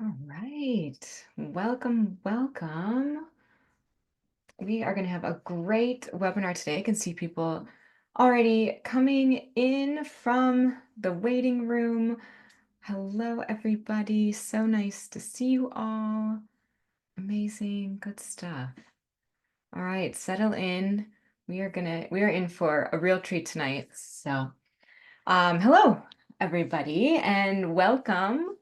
All right. Welcome, welcome. We are going to have a great webinar today. I can see people already coming in from the waiting room. Hello, everybody. So nice to see you all. Amazing. Good stuff. All right, settle in. We are in for a real treat tonight. So, hello, everybody, and welcome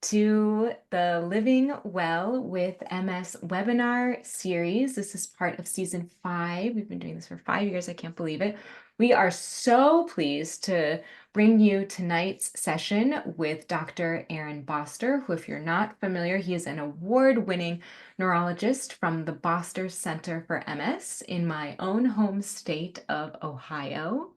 to the Living Well with MS webinar series. This is part of season 5. We've been doing this for 5 years. I can't believe it. We are so pleased to bring you tonight's session with Dr. Aaron Boster, who, if you're not familiar, he is an award-winning neurologist from the Boster Center for MS in my own home state of Ohio.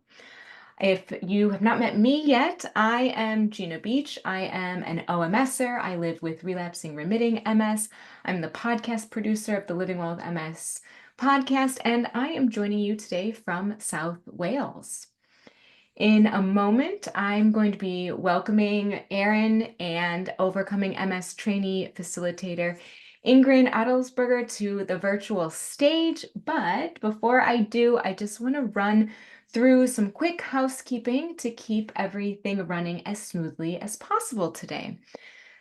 If you have not met me yet, I am Gina Beach. I am an OMSer. I live with relapsing remitting MS. I'm the podcast producer of the Living Well with MS podcast, and I am joining you today from South Wales. In a moment, I'm going to be welcoming Aaron and Overcoming MS trainee facilitator Ingrid Adelsberger to the virtual stage. But before I do, I just want to run through some quick housekeeping to keep everything running as smoothly as possible today.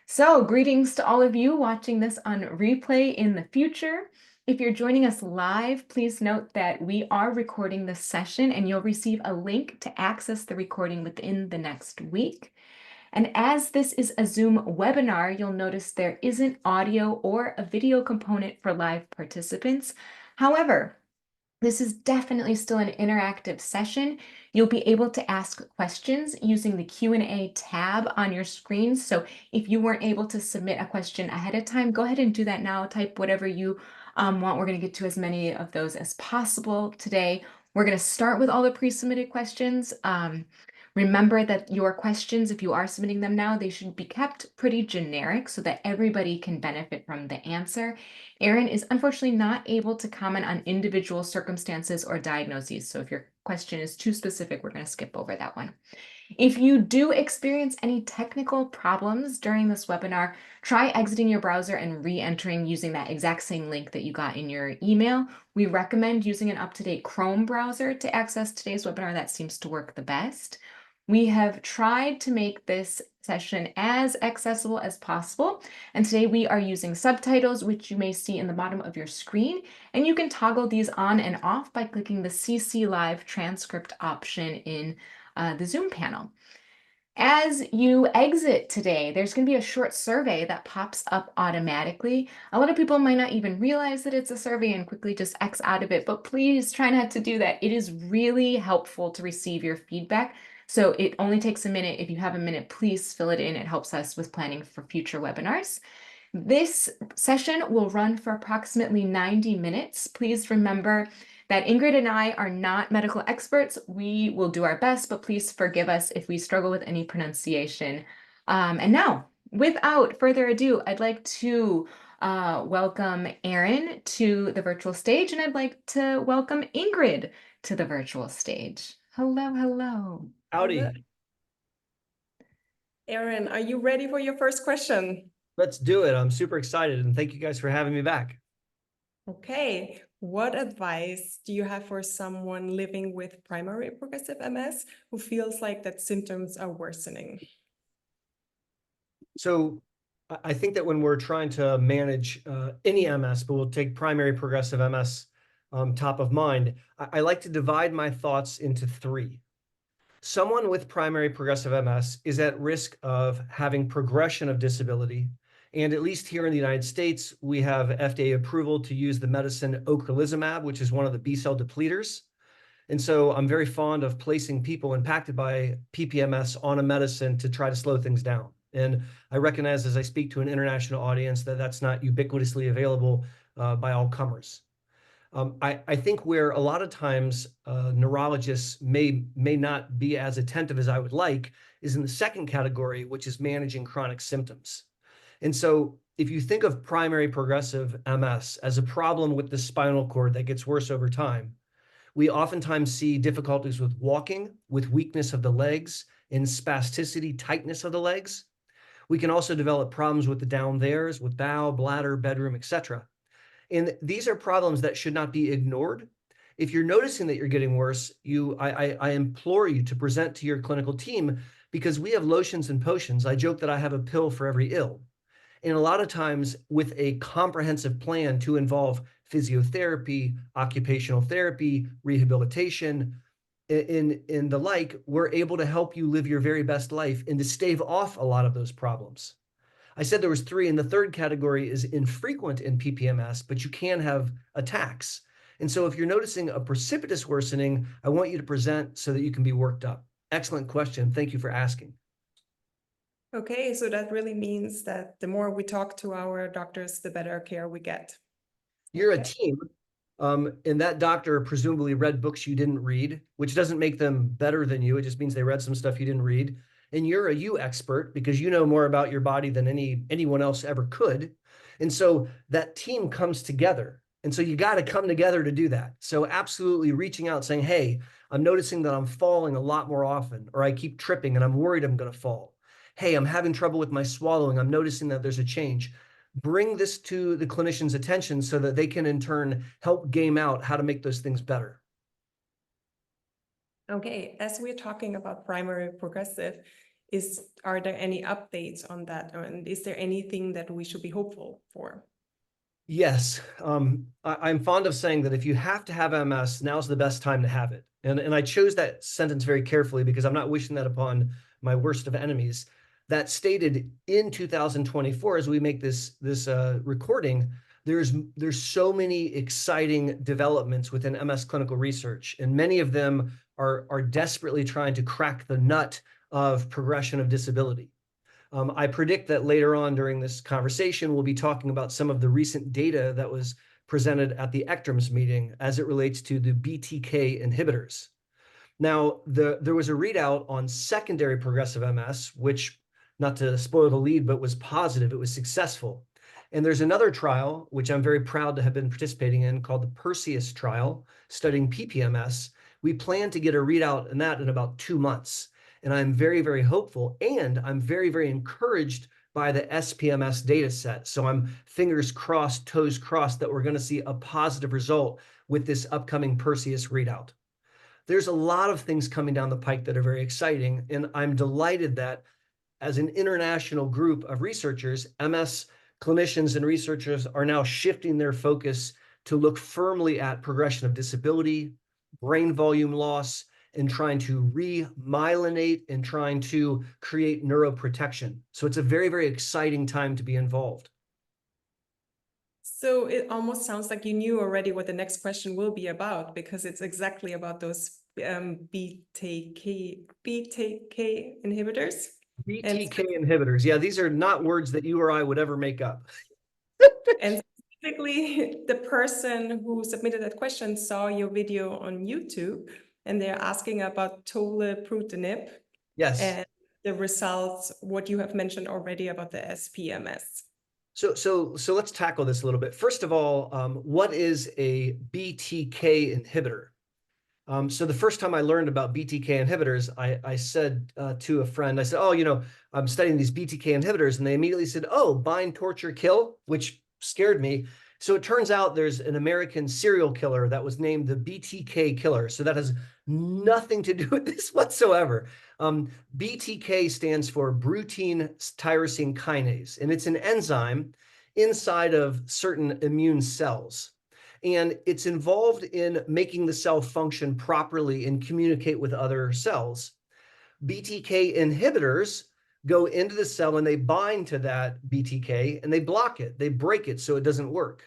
So, greetings to all of you watching this on replay in the future. If you're joining us live, please note that we are recording this session and you'll receive a link to access the recording within the next week. And as this is a Zoom webinar, you'll notice there isn't audio or a video component for live participants. However, this is definitely still an interactive session. You'll be able to ask questions using the Q&A tab on your screen. So if you weren't able to submit a question ahead of time, go ahead and do that now. Type whatever you want. We're going to get to as many of those as possible today. We're going to start with all the pre-submitted questions. Remember that your questions, if you are submitting them now, they should be kept pretty generic so that everybody can benefit from the answer. Aaron is unfortunately not able to comment on individual circumstances or diagnoses. So if your question is too specific, we're going to skip over that one. If you do experience any technical problems during this webinar, try exiting your browser and re-entering using that exact same link that you got in your email. We recommend using an up-to-date Chrome browser to access today's webinar. That seems to work the best. We have tried to make this session as accessible as possible, and today we are using subtitles, which you may see in the bottom of your screen, and you can toggle these on and off by clicking the CC Live transcript option in the Zoom panel. As you exit today, there's going to be a short survey that pops up automatically. A lot of people might not even realize that it's a survey and quickly just X out of it, but please try not to do that. It is really helpful to receive your feedback. So it only takes a minute. If you have a minute, please fill it in. It helps us with planning for future webinars. This session will run for approximately 90 minutes. Please remember that Ingrid and I are not medical experts. We will do our best, but please forgive us if we struggle with any pronunciation. And now, without further ado, I'd like to welcome Aaron to the virtual stage, and I'd like to welcome Ingrid to the virtual stage. Hello, hello. Howdy. Aaron, are you ready for your first question? Let's do it. I'm super excited, and thank you guys for having me back. Okay. What advice do you have for someone living with primary progressive MS who feels like that symptoms are worsening? So I think that when we're trying to manage any MS, but we'll take primary progressive MS top of mind, I like to divide my thoughts into 3. Someone with primary progressive MS is at risk of having progression of disability. And at least here in the United States, we have FDA approval to use the medicine Ocrelizumab, which is one of the B-cell depleters. And so I'm very fond of placing people impacted by PPMS on a medicine to try to slow things down. And I recognize as I speak to an international audience that that's not ubiquitously available by all comers. I think where a lot of times neurologists may not be as attentive as I would like is in the second category, which is managing chronic symptoms. And so if you think of primary progressive MS as a problem with the spinal cord that gets worse over time, we oftentimes see difficulties with walking, with weakness of the legs, and spasticity, tightness of the legs. We can also develop problems with the down theres, with bowel, bladder, bedroom, etc. And these are problems that should not be ignored. If you're noticing that you're getting worse, I implore you to present to your clinical team, because we have lotions and potions. I joke that I have a pill for every ill. And a lot of times with a comprehensive plan to involve physiotherapy, occupational therapy, rehabilitation, in the like, we're able to help you live your very best life and to stave off a lot of those problems. I said there was 3, and the third category is infrequent in PPMS, but you can have attacks. And so if you're noticing a precipitous worsening, I want you to present so that you can be worked up. Excellent question. Thank you for asking. Okay, so that really means that the more we talk to our doctors, the better care we get. You're a team, and that doctor presumably read books you didn't read, which doesn't make them better than you. It just means they read some stuff you didn't read. And you're a you expert because you know more about your body than anyone else ever could. And so that team comes together. And so you got to come together to do that. So absolutely reaching out saying, hey, I'm noticing that I'm falling a lot more often, or I keep tripping and I'm worried I'm going to fall. Hey, I'm having trouble with my swallowing. I'm noticing that there's a change. Bring this to the clinician's attention so that they can in turn help game out how to make those things better. Okay, as we're talking about primary progressive, are there any updates on that? And is there anything that we should be hopeful for? Yes, I'm fond of saying that if you have to have MS, now's the best time to have it. And I chose that sentence very carefully because I'm not wishing that upon my worst of enemies. That stated in 2024, as we make this recording, there's so many exciting developments within MS clinical research, and many of them are desperately trying to crack the nut of progression of disability. I predict that later on during this conversation, we'll be talking about some of the recent data that was presented at the ECTRIMS meeting as it relates to the BTK inhibitors. Now, there was a readout on secondary progressive MS, which, not to spoil the lead, but was positive. It was successful. And there's another trial, which I'm very proud to have been participating in, called the Perseus trial, studying PPMS. We plan to get a readout in that in about 2 months. And I'm very, very hopeful, and I'm very, very encouraged by the SPMS data set. So I'm fingers crossed, toes crossed that we're going to see a positive result with this upcoming Perseus readout. There's a lot of things coming down the pike that are very exciting, and I'm delighted that as an international group of researchers, MS clinicians and researchers are now shifting their focus to look firmly at progression of disability, brain volume loss, and trying to remyelinate and trying to create neuroprotection. So it's a very, very exciting time to be involved. So it almost sounds like you knew already what the next question will be about, because it's exactly about those BTK inhibitors. BTK inhibitors. Yeah, these are not words that you or I would ever make up. And specifically, the person who submitted that question saw your video on YouTube, and they're asking about tolebrutinib. Yes. And the results, what you have mentioned already about the SPMS. So let's tackle this a little bit. First of all, what is a BTK inhibitor? So the first time I learned about BTK inhibitors, I said to a friend, I said, oh, you know, I'm studying these BTK inhibitors. And they immediately said, oh, bind, torture, kill, which scared me. So it turns out there's an American serial killer that was named the BTK killer. So that has nothing to do with this whatsoever. BTK stands for Brutin tyrosine kinase, and it's an enzyme inside of certain immune cells. And it's involved in making the cell function properly and communicate with other cells. BTK inhibitors go into the cell and they bind to that BTK and they block it. They break it so it doesn't work.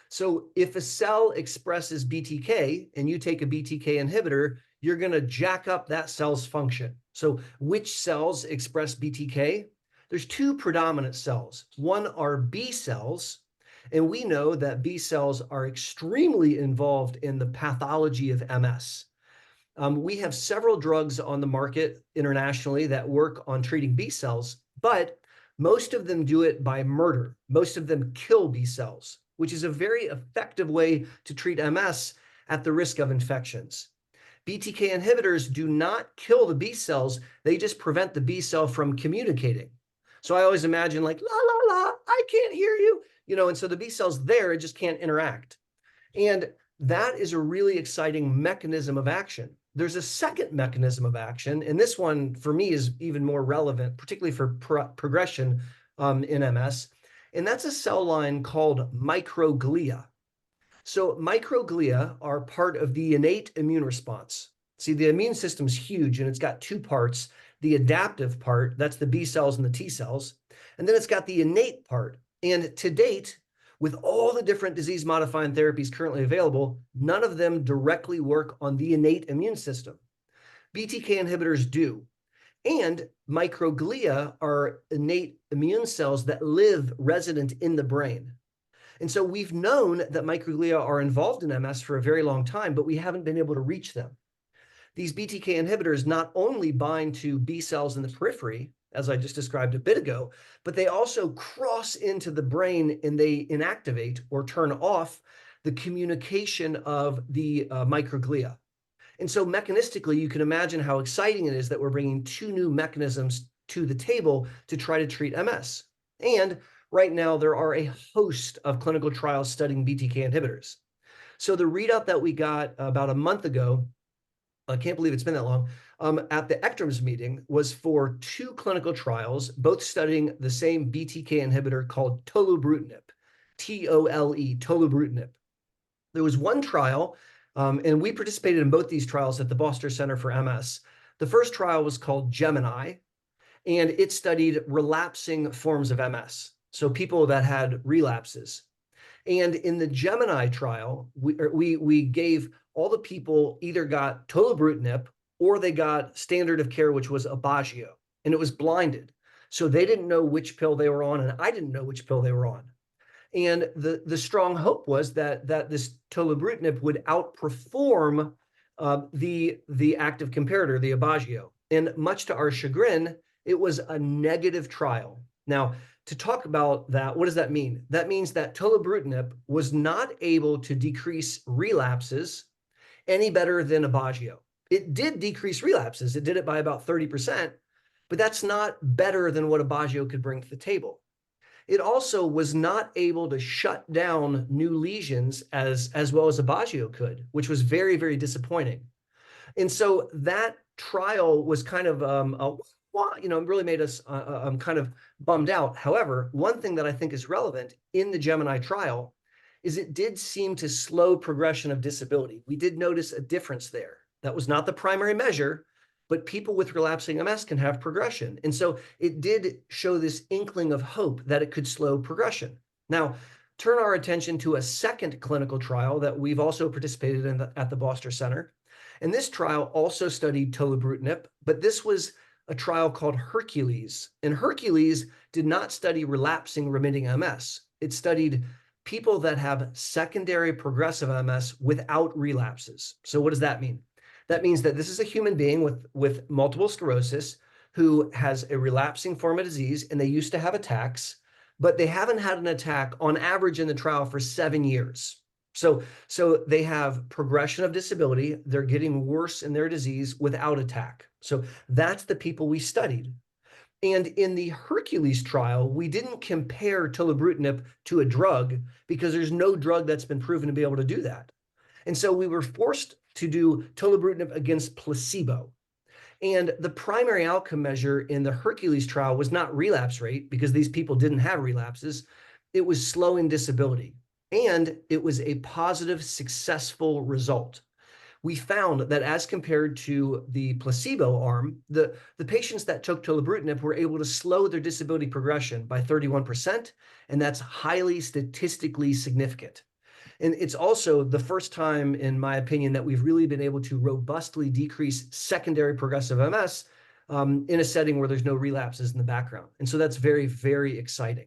So if a cell expresses BTK and you take a BTK inhibitor, you're going to jack up that cell's function. So which cells express BTK? There's 2 predominant cells. One are B cells, and we know that B cells are extremely involved in the pathology of MS. We have several drugs on the market internationally that work on treating B cells, but most of them do it by murder. Most of them kill B cells, which is a very effective way to treat MS at the risk of infections. BTK inhibitors do not kill the B cells. They just prevent the B cell from communicating. So I always imagine like, la, la, la, I can't hear you, and so the B cells there, it just can't interact. And that is a really exciting mechanism of action. There's a second mechanism of action, and this one for me is even more relevant, particularly for progression in MS, and that's a cell line called microglia. So microglia are part of the innate immune response. See, the immune system's huge, and it's got two parts. The adaptive part, that's the B cells and the T cells, and then it's got the innate part. And to date, with all the different disease-modifying therapies currently available, none of them directly work on the innate immune system. BTK inhibitors do. And microglia are innate immune cells that live resident in the brain. And so we've known that microglia are involved in MS for a very long time, but we haven't been able to reach them. These BTK inhibitors not only bind to B cells in the periphery, as I just described a bit ago, but they also cross into the brain and they inactivate or turn off the communication of the microglia. And so mechanistically, you can imagine how exciting it is that we're bringing two new mechanisms to the table to try to treat MS. And right now, there are a host of clinical trials studying BTK inhibitors. So the readout that we got about a month ago, I can't believe it's been that long, at the ECTRIMS meeting was for two clinical trials, both studying the same BTK inhibitor called tolebrutinib, T-O-L-E, tolebrutinib. There was one trial, and we participated in both these trials at the Boster Center for MS. The first trial was called Gemini, and it studied relapsing forms of MS, so people that had relapses. And in the Gemini trial, we gave all the people either got tolebrutinib or they got standard of care, which was Aubagio, and it was blinded. So they didn't know which pill they were on, and I didn't know which pill they were on. And the strong hope was that this tolebrutinib would outperform the active comparator, the Aubagio. And much to our chagrin, it was a negative trial. Now, to talk about that, what does that mean? That means that tolebrutinib was not able to decrease relapses any better than Aubagio. It did decrease relapses. It did it by about 30%, but that's not better than what Aubagio could bring to the table. It also was not able to shut down new lesions as well as Aubagio could, which was very, very disappointing. And so that trial was kind of it really made us kind of bummed out. However, one thing that I think is relevant in the Gemini trial is it did seem to slow progression of disability. We did notice a difference there. That was not the primary measure, but people with relapsing MS can have progression. And so it did show this inkling of hope that it could slow progression. Now, turn our attention to a second clinical trial that we've also participated in at the Boster Center. And this trial also studied tolebrutinib, but this was a trial called Hercules. And Hercules did not study relapsing remitting MS. It studied people that have secondary progressive MS without relapses. So what does that mean? That means that this is a human being with multiple sclerosis who has a relapsing form of disease, and they used to have attacks, but they haven't had an attack on average in the trial for 7 years. So they have progression of disability. They're getting worse in their disease without attack. So that's the people we studied. And in the Hercules trial, we didn't compare tolebrutinib to a drug because there's no drug that's been proven to be able to do that. And so we were forced to do tolebrutinib against placebo. And the primary outcome measure in the Hercules trial was not relapse rate because these people didn't have relapses. It was slowing disability. And it was a positive, successful result. We found that as compared to the placebo arm, the patients that took tolebrutinib were able to slow their disability progression by 31%, and that's highly statistically significant. And it's also the first time, in my opinion, that we've really been able to robustly decrease secondary progressive MS in a setting where there's no relapses in the background. And so that's very, very exciting.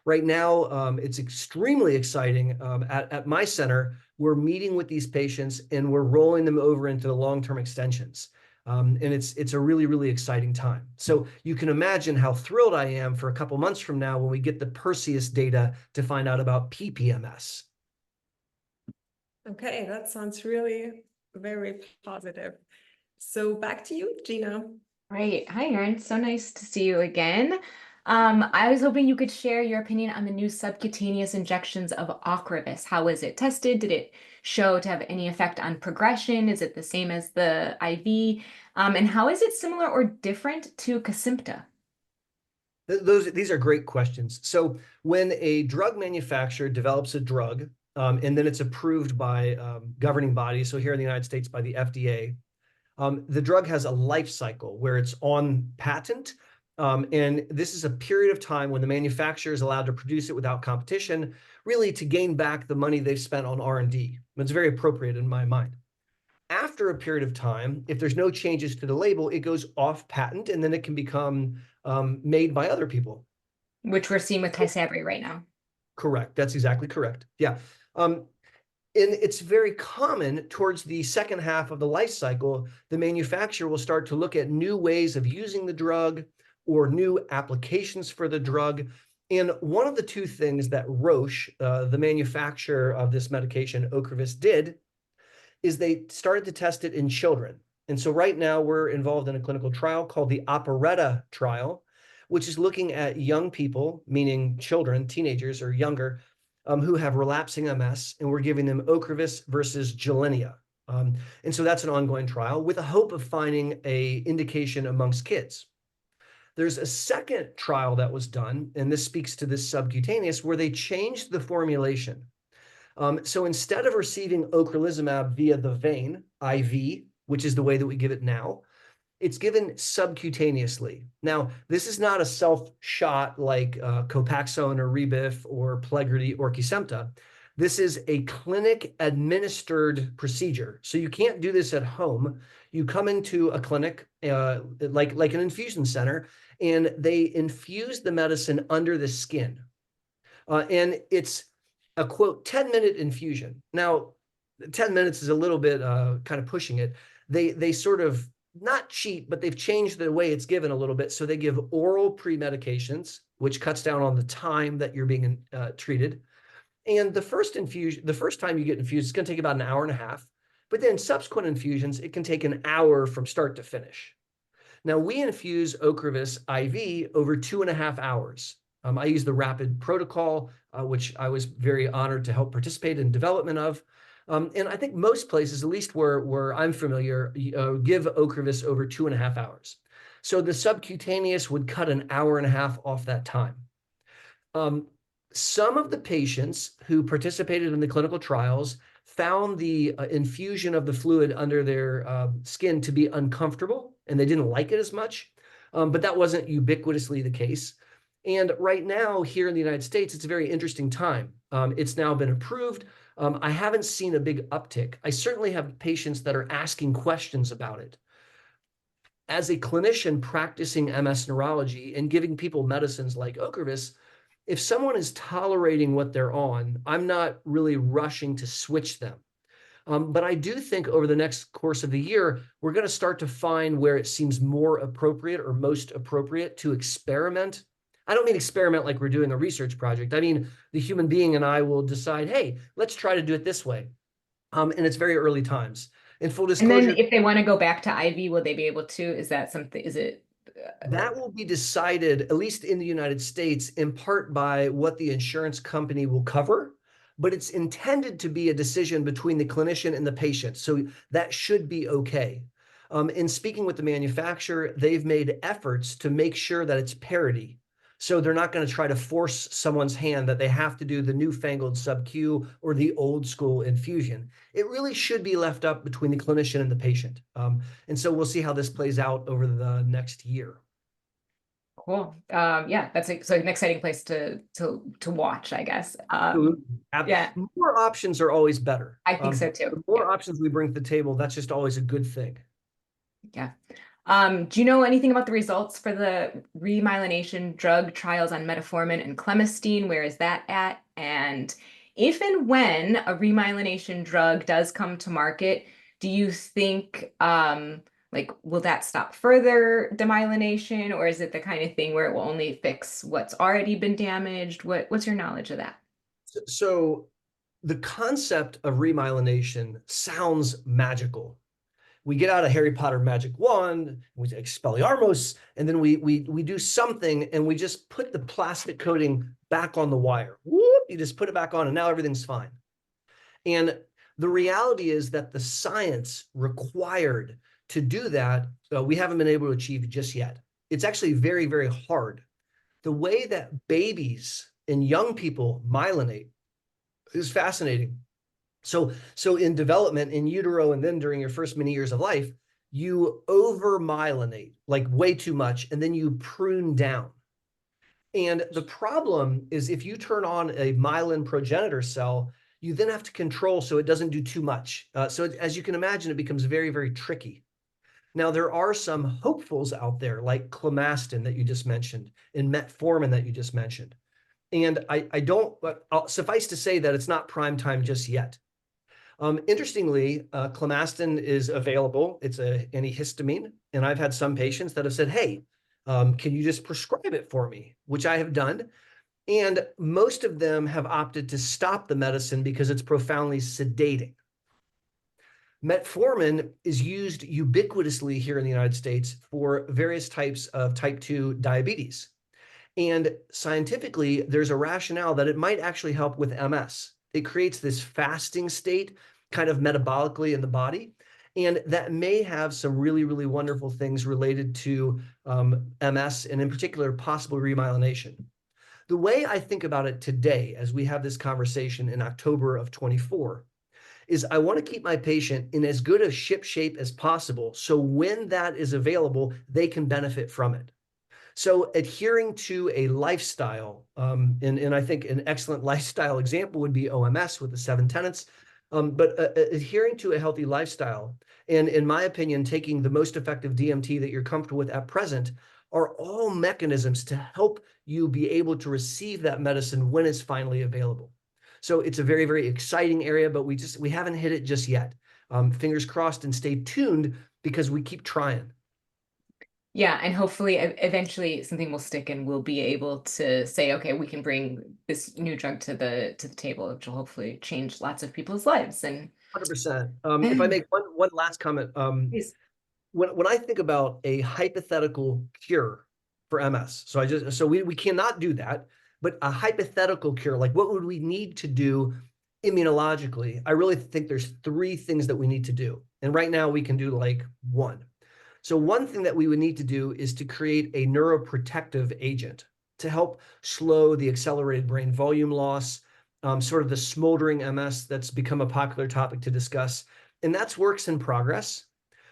Right now, it's extremely exciting. At my center, we're meeting with these patients and we're rolling them over into the long-term extensions. And it's a really, really exciting time. So you can imagine how thrilled I am for a couple months from now when we get the Perseus data to find out about PPMS. Okay, that sounds really very positive. So back to you, Gina. Right. Hi, Aaron. So nice to see you again. I was hoping you could share your opinion on the new subcutaneous injections of Ocrevus. How was it tested? Did it show to have any effect on progression? Is it the same as the IV? And how is it similar or different to Kesimpta? These are great questions. So when a drug manufacturer develops a drug, and then it's approved by governing bodies, so here in the United States by the FDA, the drug has a life cycle where it's on patent. And this is a period of time when the manufacturer is allowed to produce it without competition, really to gain back the money they've spent on R&D. It's very appropriate in my mind. After a period of time, if there's no changes to the label, it goes off patent, and then it can become made by other people. Which we're seeing with Tysabri right now. Correct. That's exactly correct. Yeah. And it's very common towards the second half of the life cycle, the manufacturer will start to look at new ways of using the drug or new applications for the drug. And one of the two things that Roche, the manufacturer of this medication, Ocrevus, did is they started to test it in children. And so right now we're involved in a clinical trial called the Operetta trial, which is looking at young people, meaning children, teenagers or younger, who have relapsing MS, and we're giving them Ocrevus versus Gilenya. And so that's an ongoing trial with a hope of finding an indication amongst kids. There's a second trial that was done, and this speaks to this subcutaneous, where they changed the formulation. So instead of receiving ocrelizumab via the vein, IV, which is the way that we give it now, it's given subcutaneously. Now, this is not a self-shot like Copaxone or Rebif or Plegridy or Kesimpta. This is a clinic-administered procedure. So you can't do this at home. You come into a clinic, like an infusion center, and they infuse the medicine under the skin. And it's a, quote, 10-minute infusion. Now, 10 minutes is a little bit kind of pushing it. They sort of, not cheat, but they've changed the way it's given a little bit. So they give oral pre-medications, which cuts down on the time that you're being treated. And the first time you get infused, it's going to take about an hour and a half. But then subsequent infusions, it can take an hour from start to finish. Now, we infuse Ocrevus IV over 2.5 hours. I use the rapid protocol, which I was very honored to help participate in development of. And I think most places, at least where I'm familiar, give Ocrevus over 2.5 hours. So the subcutaneous would cut an hour and a half off that time. Some of the patients who participated in the clinical trials found the infusion of the fluid under their skin to be uncomfortable, and they didn't like it as much, but that wasn't ubiquitously the case. And right now, here in the United States, it's a very interesting time. It's now been approved. I haven't seen a big uptick. I certainly have patients that are asking questions about it. As a clinician practicing MS neurology and giving people medicines like Ocrevus, if someone is tolerating what they're on, I'm not really rushing to switch them. But I do think over the next course of the year, we're going to start to find where it seems more appropriate or most appropriate to experiment. I don't mean experiment like we're doing a research project. I mean, the human being and I will decide, hey, let's try to do it this way. And it's very early times. In full disclosure. And then if they want to go back to IV, will they be able to? Is that something, is it? That will be decided, at least in the United States, in part by what the insurance company will cover, but it's intended to be a decision between the clinician and the patient. So that should be okay. In speaking with the manufacturer, they've made efforts to make sure that it's parity. So they're not going to try to force someone's hand that they have to do the newfangled sub-Q or the old school infusion. It really should be left up between the clinician and the patient. And so we'll see how this plays out over the next year. Cool. Yeah, that's so an exciting place to watch, I guess. Yeah, more options are always better. I think so too. The more options we bring to the table, that's just always a good thing. Yeah. Do you know anything about the results for the remyelination drug trials on metformin and clemistine? Where is that at? And if and when a remyelination drug does come to market, do you think will that stop further demyelination, or is it the kind of thing where it will only fix what's already been damaged? What's your knowledge of that? So the concept of remyelination sounds magical. we get out a Harry Potter magic wand, we Expelliarmus, and then we do something and we just put the plastic coating back on the wire. Whoop, you just put it back on and now everything's fine. And the reality is that the science required to do that, we haven't been able to achieve just yet. It's actually very, very hard. The way that babies and young people myelinate is fascinating. So in development, in utero, and then during your first many years of life, you over-myelinate, like way too much, and then you prune down. And the problem is if you turn on a myelin progenitor cell, you then have to control so it doesn't do too much. So as you can imagine, it becomes very, very tricky. Now, there are some hopefuls out there like clemastine that you just mentioned and metformin that you just mentioned. And I don't, I'll suffice to say that it's not prime time just yet. Interestingly, clemastine is available. It's an antihistamine. And I've had some patients that have said, hey, can you just prescribe it for me? Which I have done. And most of them have opted to stop the medicine because it's profoundly sedating. Metformin is used ubiquitously here in the United States for various types of type 2 diabetes. And scientifically, there's a rationale that it might actually help with MS. It creates this fasting state kind of metabolically in the body. And that may have some really, really wonderful things related to MS and in particular, possible remyelination. The way I think about it today, as we have this conversation in October of 24, is I want to keep my patient in as good a ship shape as possible. So when that is available, they can benefit from it. So adhering to a lifestyle, and I think an excellent lifestyle example would be OMS with the 7 tenets, but adhering to a healthy lifestyle, and in my opinion, taking the most effective DMT that you're comfortable with at present are all mechanisms to help you be able to receive that medicine when it's finally available. So it's a very, very exciting area, but we haven't hit it just yet. Fingers crossed and stay tuned because we keep trying. Yeah, and hopefully eventually something will stick and we'll be able to say, okay, we can bring this new drug to the table, which will hopefully change lots of people's lives. And 100%. If I make one last comment, please. when I think about a hypothetical cure for MS, so we cannot do that, but a hypothetical cure, like what would we need to do immunologically? I really think there's 3 things that we need to do. And right now we can do like 1. So one thing that we would need to do is to create a neuroprotective agent to help slow the accelerated brain volume loss, sort of the smoldering MS that's become a popular topic to discuss. And that's works in progress.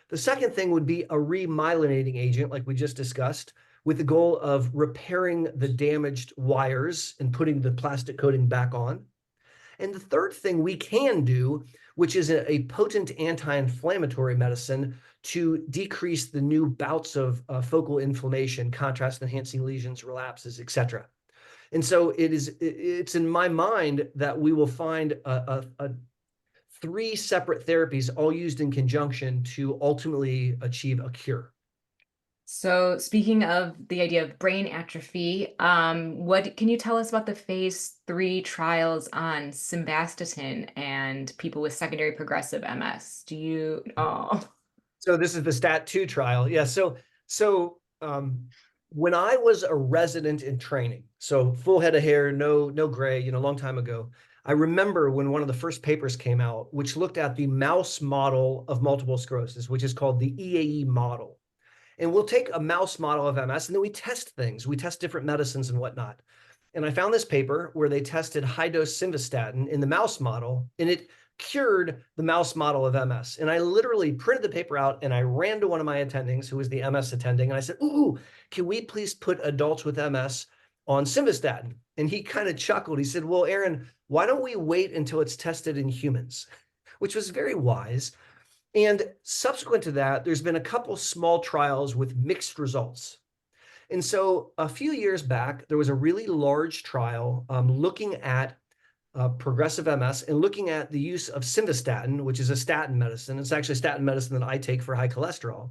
The second thing would be a remyelinating agent, like we just discussed, with the goal of repairing the damaged wires and putting the plastic coating back on. And the third thing we can do, which is a potent anti-inflammatory medicine to decrease the new bouts of focal inflammation, contrast-enhancing lesions, relapses, etc. And so it's in my mind that we will find 3 separate therapies all used in conjunction to ultimately achieve a cure. So speaking of the idea of brain atrophy, what can you tell us about the phase 3 trials on Simvastatin and people with secondary progressive MS? So this is the STAT2 trial. Yeah. So when I was a resident in training, so full head of hair, no gray, a long time ago, I remember when one of the first papers came out, which looked at the mouse model of multiple sclerosis, which is called the EAE model. And we'll take a mouse model of MS and then we test things. We test different medicines and whatnot. And I found this paper where they tested high-dose Simvastatin in the mouse model, and it cured the mouse model of MS. And I literally printed the paper out and I ran to one of my attendings who was the MS attending. And I said, ooh, can we please put adults with MS on Simvastatin? And he kind of chuckled. He said, well, Aaron, why don't we wait until it's tested in humans? Which was very wise. And subsequent to that, there's been a couple small trials with mixed results. And so a few years back, there was a really large trial looking at progressive MS and looking at the use of Simvastatin, which is a statin medicine. It's actually a statin medicine that I take for high cholesterol.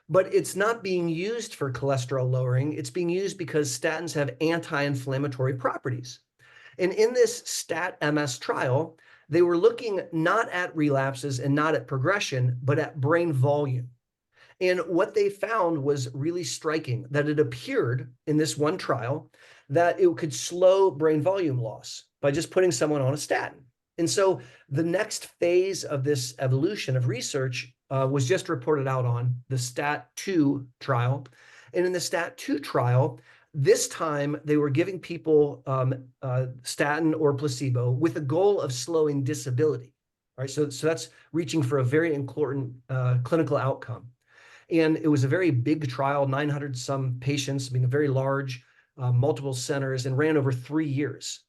But it's not being used for cholesterol lowering. It's being used because statins have anti-inflammatory properties. And in this STAT MS trial, they were looking not at relapses and not at progression, but at brain volume. And what they found was really striking, that it appeared in this one trial that it could slow brain volume loss by just putting someone on a statin. And so the next phase of this evolution of research was just reported out on the STAT2 trial. And in the STAT2 trial, this time they were giving people statin or placebo with the goal of slowing disability. All right, so that's reaching for a very important clinical outcome. And it was a very big trial, 900 some patients, being a very large, multiple centers, and ran over 3 years.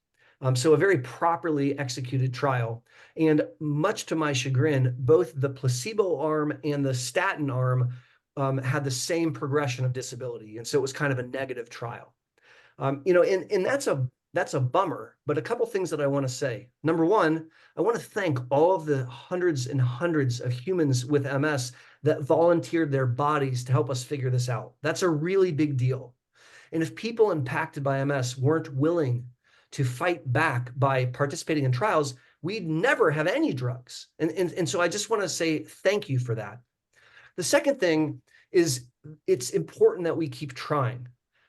So a very properly executed trial. And much to my chagrin, both the placebo arm and the statin arm had the same progression of disability. And so it was kind of a negative trial. And that's a bummer, but a couple things that I want to say. Number one, I want to thank all of the hundreds and hundreds of humans with MS that volunteered their bodies to help us figure this out. That's a really big deal. And if people impacted by MS weren't willing to fight back by participating in trials, we'd never have any drugs. And so I just want to say thank you for that. The second thing is it's important that we keep trying.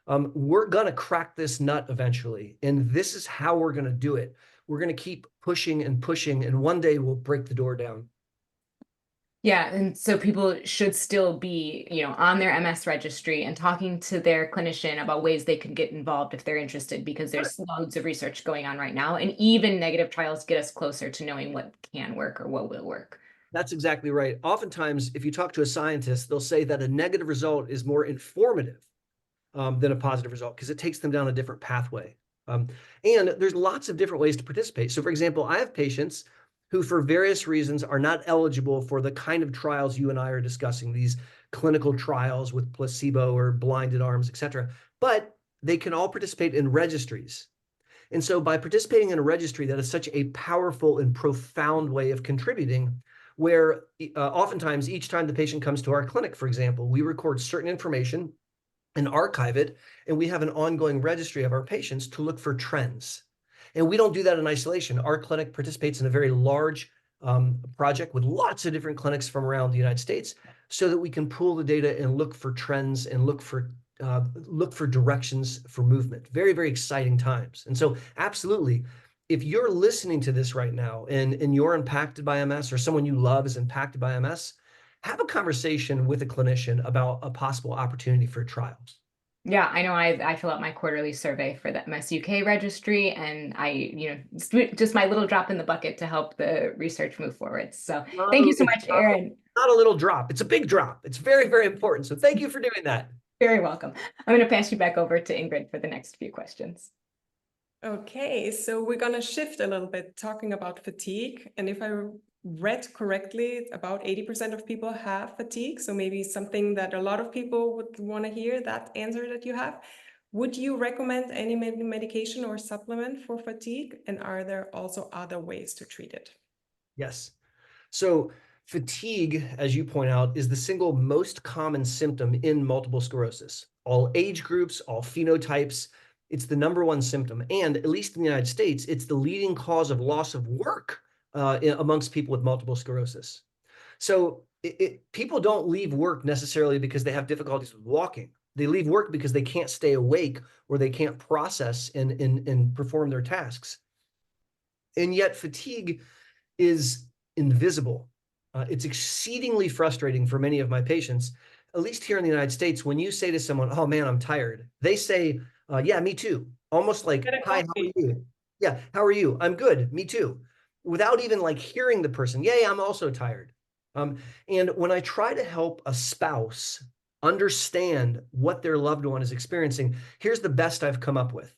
We're going to crack this nut eventually, and this is how we're going to do it. We're going to keep pushing and pushing, and one day we'll break the door down. Yeah, and so people should still be, on their MS registry and talking to their clinician about ways they could get involved if they're interested, because there's loads of research going on right now, and even negative trials get us closer to knowing what can work or what will work. That's exactly right. Oftentimes, if you talk to a scientist, they'll say that a negative result is more informative than a positive result because it takes them down a different pathway. And there's lots of different ways to participate. So, for example, I have patients who, for various reasons, are not eligible for the kind of trials you and I are discussing, these clinical trials with placebo or blinded arms, et cetera. But they can all participate in registries. And so by participating in a registry, that is such a powerful and profound way of contributing, where oftentimes each time the patient comes to our clinic, for example, we record certain information and archive it, and we have an ongoing registry of our patients to look for trends. And we don't do that in isolation. Our clinic participates in a very large project with lots of different clinics from around the United States so that we can pool the data and look for trends and look for directions for movement. Very, very exciting times. And so absolutely, if you're listening to this right now and you're impacted by MS, or someone you love is impacted by MS, have a conversation with a clinician about a possible opportunity for trials. Yeah, I know I fill out my quarterly survey for the MS UK registry, and I, just my little drop in the bucket to help the research move forward. So thank you so much, Aaron. Not a little drop. It's a big drop. It's very, very important. So thank you for doing that. Very welcome. I'm going to pass you back over to Ingrid for the next few questions. Okay, so we're going to shift a little bit talking about fatigue. And if I read correctly, about 80% of people have fatigue. So maybe something that a lot of people would want to hear, that answer that you have. Would you recommend any medication or supplement for fatigue? And are there also other ways to treat it? Yes. So fatigue, as you point out, is the single most common symptom in multiple sclerosis. All age groups, all phenotypes, it's the #1 symptom. And at least in the United States, it's the leading cause of loss of work amongst people with multiple sclerosis. So people don't leave work necessarily because they have difficulties with walking. They leave work because they can't stay awake or they can't process and perform their tasks. And yet fatigue is invisible. It's exceedingly frustrating for many of my patients, at least here in the United States. When you say to someone, "Oh man, I'm tired," they say, "Yeah, me too." Almost like, "Hi, how are you?" "Yeah, how are you?" "I'm good, me too." Without even like hearing the person, "Yeah, I'm also tired." And when I try to help a spouse understand what their loved one is experiencing, here's the best I've come up with.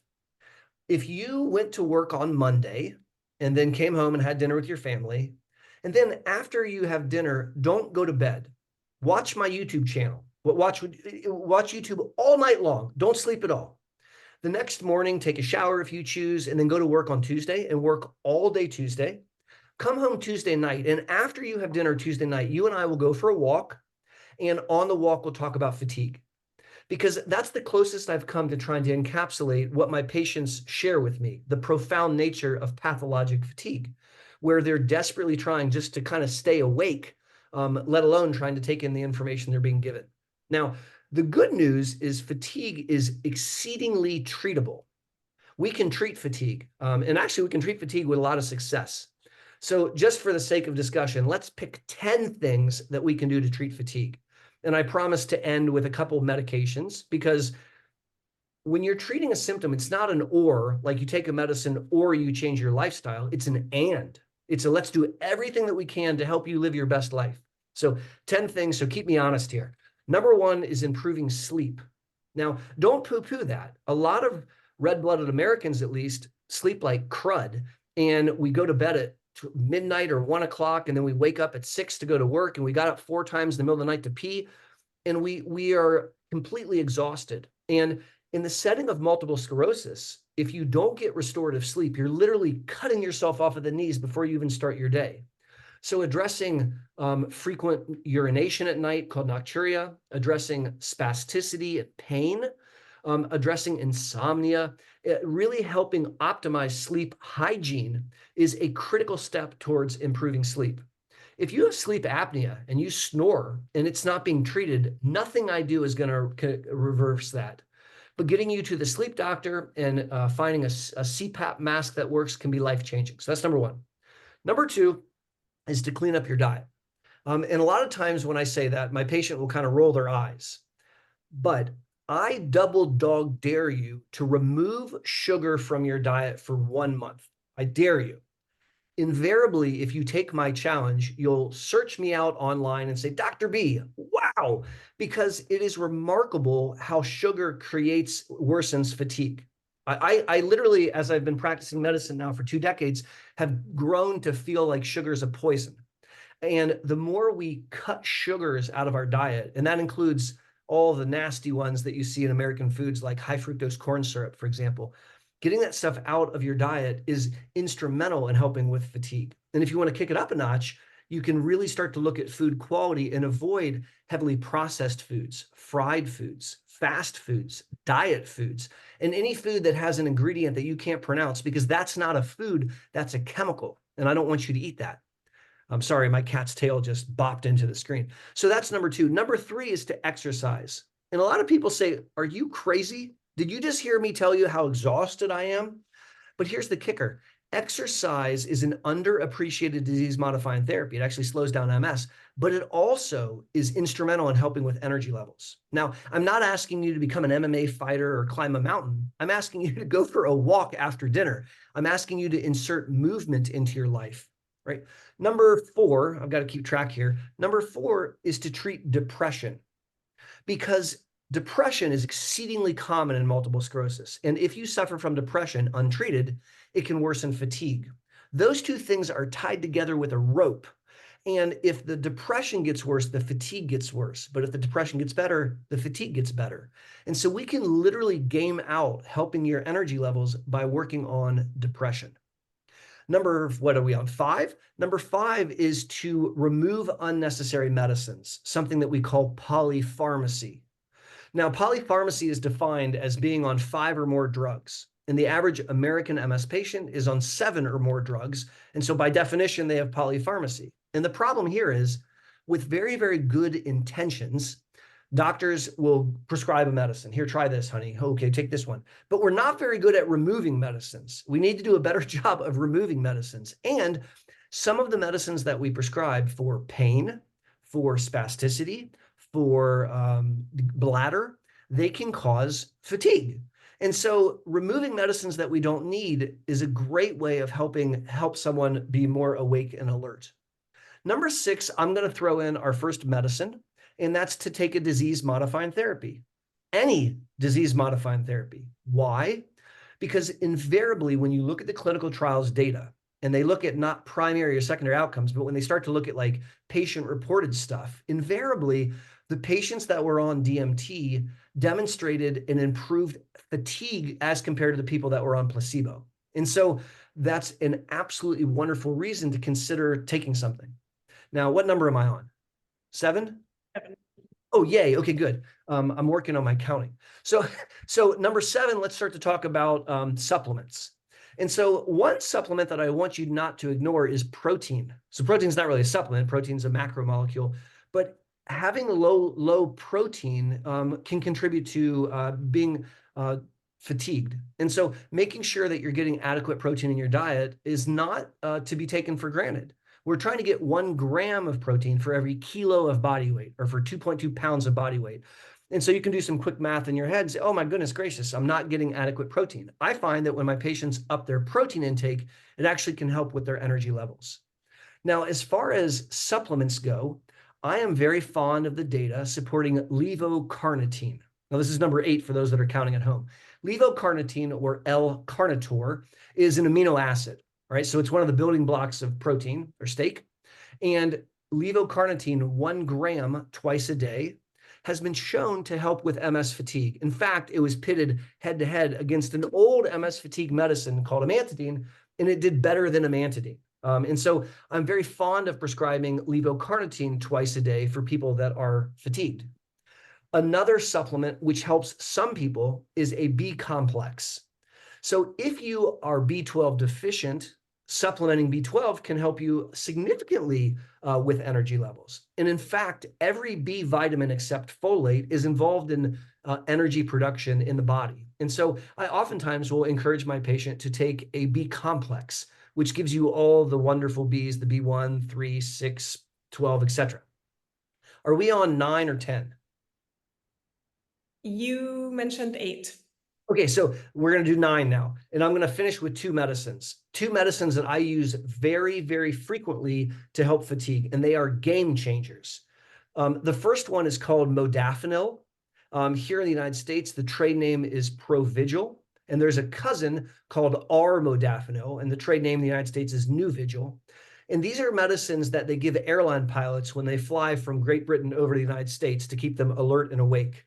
If you went to work on Monday and then came home and had dinner with your family, and then after you have dinner, don't go to bed. Watch my YouTube channel. Watch YouTube all night long. Don't sleep at all. The next morning, take a shower if you choose, and then go to work on Tuesday and work all day Tuesday. Come home Tuesday night, and after you have dinner Tuesday night, you and I will go for a walk, and on the walk, we'll talk about fatigue. Because that's the closest I've come to trying to encapsulate what my patients share with me, the profound nature of pathologic fatigue. where they're desperately trying just to kind of stay awake, let alone trying to take in the information they're being given. Now, the good news is fatigue is exceedingly treatable. We can treat fatigue, and actually we can treat fatigue with a lot of success. So just for the sake of discussion, let's pick 10 things that we can do to treat fatigue. And I promise to end with a couple of medications, because when you're treating a symptom, it's not an or, like you take a medicine or you change your lifestyle. It's an and. It's a let's do everything that we can to help you live your best life. So 10 things, so keep me honest here. Number one is improving sleep. Now, don't poo-poo that. A lot of red-blooded Americans, at least, sleep like crud, and we go to bed at midnight or 1 o'clock, and then we wake up at 6 to go to work, and we got up 4 times in the middle of the night to pee, and we are completely exhausted. And in the setting of multiple sclerosis, if you don't get restorative sleep, you're literally cutting yourself off at the knees before you even start your day. So addressing frequent urination at night, called nocturia, addressing spasticity and pain, addressing insomnia, really helping optimize sleep hygiene is a critical step towards improving sleep. If you have sleep apnea and you snore and it's not being treated, nothing I do is going to reverse that. But getting you to the sleep doctor and finding a CPAP mask that works can be life-changing. So that's number one. Number two is to clean up your diet. And a lot of times when I say that, my patient will kind of roll their eyes. But I double dog dare you to remove sugar from your diet for 1 month. I dare you. Invariably, if you take my challenge, you'll search me out online and say, Dr. B, wow, because it is remarkable how sugar worsens fatigue. I literally, as I've been practicing medicine now for 2 decades, have grown to feel like sugar is a poison. And the more we cut sugars out of our diet, and that includes all the nasty ones that you see in American foods like high fructose corn syrup, for example, getting that stuff out of your diet is instrumental in helping with fatigue. And if you want to kick it up a notch, you can really start to look at food quality and avoid heavily processed foods, fried foods, fast foods, diet foods, and any food that has an ingredient that you can't pronounce, because that's not a food, that's a chemical. And I don't want you to eat that. I'm sorry, my cat's tail just bopped into the screen. So that's number two. Number three is to exercise. And a lot of people say, are you crazy? Did you just hear me tell you how exhausted I am? But here's the kicker. Exercise is an underappreciated disease-modifying therapy. It actually slows down MS, but it also is instrumental in helping with energy levels. Now, I'm not asking you to become an MMA fighter or climb a mountain. I'm asking you to go for a walk after dinner. I'm asking you to insert movement into your life, right? Number four, I've got to keep track here. Number four is to treat depression, because depression is exceedingly common in multiple sclerosis. And if you suffer from depression untreated, it can worsen fatigue. Those two things are tied together with a rope. And if the depression gets worse, the fatigue gets worse. But if the depression gets better, the fatigue gets better. And so we can literally game out helping your energy levels by working on depression. What are we on? 5? Number 5 is to remove unnecessary medicines, something that we call polypharmacy. Now, polypharmacy is defined as being on 5 or more drugs, and the average American MS patient is on 7 or more drugs, and so by definition, they have polypharmacy. And the problem here is, with very, very good intentions, doctors will prescribe a medicine. Here, try this, honey. Okay, take this one. But we're not very good at removing medicines. We need to do a better job of removing medicines. And some of the medicines that we prescribe for pain, for spasticity, for bladder, they can cause fatigue. And so removing medicines that we don't need is a great way of help someone be more awake and alert. Number 6, I'm going to throw in our first medicine, and that's to take a disease-modifying therapy. Any disease-modifying therapy. Why? Because invariably, when you look at the clinical trials data, and they look at not primary or secondary outcomes, but when they start to look at like patient-reported stuff, invariably, the patients that were on DMT demonstrated an improved fatigue as compared to the people that were on placebo. And so that's an absolutely wonderful reason to consider taking something. Now, what number am I on? 7? 7. Oh, yay. Okay, good. I'm working on my counting. So number 7, let's start to talk about supplements. And so one supplement that I want you not to ignore is protein. So protein is not really a supplement. Protein is a macromolecule, but having low protein can contribute to being fatigued. And so making sure that you're getting adequate protein in your diet is not to be taken for granted. We're trying to get 1 gram of protein for every kilo of body weight, or for 2.2 pounds of body weight. And so you can do some quick math in your head and say, oh my goodness gracious, I'm not getting adequate protein. I find that when my patients up their protein intake, it actually can help with their energy levels. Now, as far as supplements go, I am very fond of the data supporting levocarnitine. Now, this is number 8 for those that are counting at home. Levocarnitine, or L-carnitor, is an amino acid, right? So it's one of the building blocks of protein or steak. And levocarnitine, 1 gram twice a day, has been shown to help with MS fatigue. In fact, it was pitted head-to-head against an old MS fatigue medicine called amantadine, and it did better than amantadine. And so I'm very fond of prescribing levocarnitine twice a day for people that are fatigued. Another supplement which helps some people is a B complex. So if you are B12 deficient, supplementing B12 can help you significantly with energy levels. And in fact, every B vitamin except folate is involved in energy production in the body. And so I oftentimes will encourage my patient to take a B complex, which gives you all the wonderful Bs, the B1, 3, 6, 12, etc. Are we on 9 or 10? You mentioned 8. Okay, so we're going to do 9 now, and I'm going to finish with 2 medicines. 2 medicines that I use very, very frequently to help fatigue, and they are game changers. The first one is called modafinil. Here in the United States, the trade name is Provigil, and there's a cousin called R-modafinil, and the trade name in the United States is Nuvigil. And these are medicines that they give airline pilots when they fly from Great Britain over to the United States to keep them alert and awake.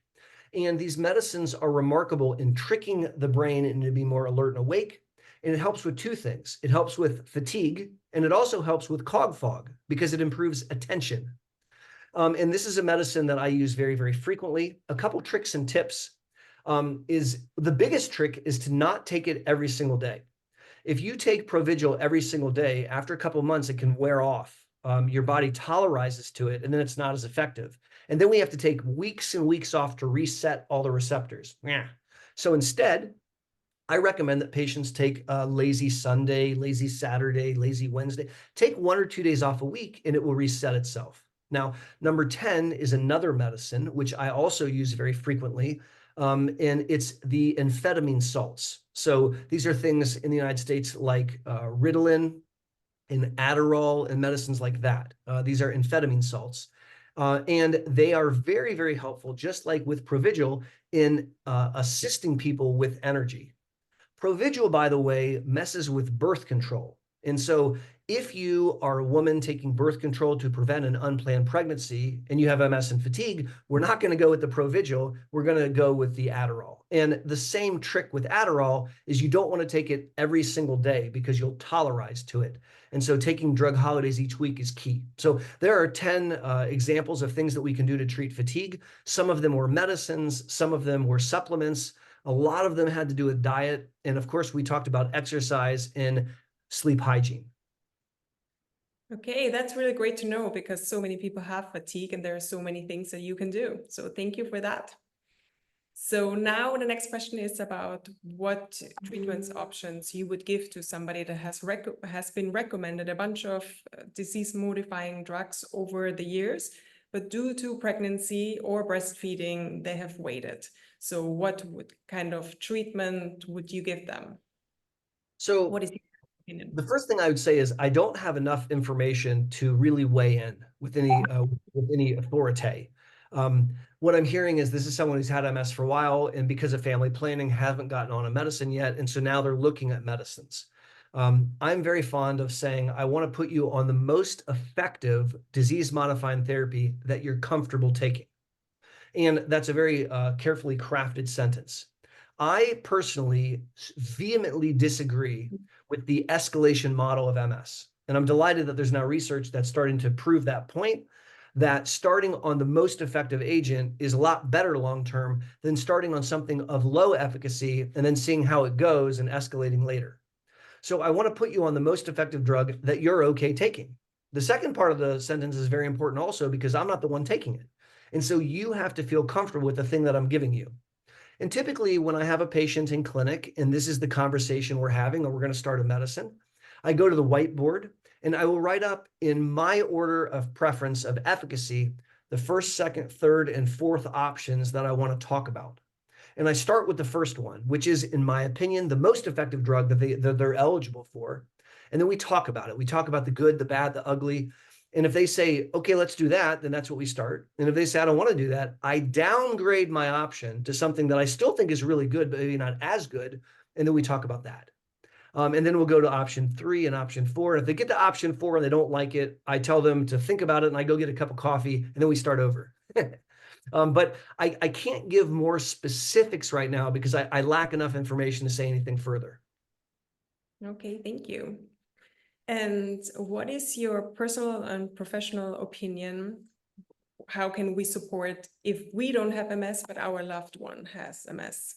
And these medicines are remarkable in tricking the brain into being more alert and awake. And it helps with 2 things. It helps with fatigue, and it also helps with cog fog because it improves attention. And this is a medicine that I use very, very frequently. A couple tricks and tips is the biggest trick is to not take it every single day. If you take Provigil every single day, after a couple of months, it can wear off. Your body tolerizes to it, and then it's not as effective. And then we have to take weeks and weeks off to reset all the receptors. Yeah. So instead, I recommend that patients take a lazy Sunday, lazy Saturday, lazy Wednesday. Take 1 or 2 days off a week, and it will reset itself. Now, number 10 is another medicine, which I also use very frequently, and it's the amphetamine salts. So these are things in the United States like Ritalin and Adderall and medicines like that. These are amphetamine salts. And they are very, very helpful, just like with Provigil, in assisting people with energy. Provigil, by the way, messes with birth control. And so if you are a woman taking birth control to prevent an unplanned pregnancy and you have MS and fatigue, we're not going to go with the Provigil. We're going to go with the Adderall. And the same trick with Adderall is you don't want to take it every single day because you'll tolerize to it. And so taking drug holidays each week is key. So there are 10 examples of things that we can do to treat fatigue. Some of them were medicines. Some of them were supplements. A lot of them had to do with diet. And of course, we talked about exercise and sleep hygiene. Okay, that's really great to know because so many people have fatigue and there are so many things that you can do. So thank you for that. So now the next question is about what treatments options you would give to somebody that has been recommended a bunch of disease-modifying drugs over the years, but due to pregnancy or breastfeeding, they have waited. So what kind of treatment would you give them? So what is your opinion? The first thing I would say is I don't have enough information to really weigh in with any authority. What I'm hearing is this is someone who's had MS for a while, and because of family planning, haven't gotten on a medicine yet, and so now they're looking at medicines. I'm very fond of saying I want to put you on the most effective disease-modifying therapy that you're comfortable taking. And that's a very carefully crafted sentence. I personally vehemently disagree with the escalation model of MS. And I'm delighted that there's now research that's starting to prove that point, that starting on the most effective agent is a lot better long-term than starting on something of low efficacy and then seeing how it goes and escalating later. So I want to put you on the most effective drug that you're okay taking. The second part of the sentence is very important also because I'm not the one taking it. And so you have to feel comfortable with the thing that I'm giving you. And typically when I have a patient in clinic, and this is the conversation we're having, or we're going to start a medicine, I go to the whiteboard and I will write up in my order of preference of efficacy, the first, second, third, and fourth options that I want to talk about. And I start with the first one, which is, in my opinion, the most effective drug that they're eligible for. And then we talk about it. We talk about the good, the bad, the ugly. And if they say, okay, let's do that, then that's what we start. And if they say, I don't want to do that, I downgrade my option to something that I still think is really good, but maybe not as good. And then we talk about that. And then we'll go to option 3 and option 4. And if they get to option 4 and they don't like it, I tell them to think about it and I go get a cup of coffee and then we start over. But I can't give more specifics right now because I lack enough information to say anything further. Okay, thank you. And what is your personal and professional opinion? How can we support if we don't have MS, but our loved one has MS?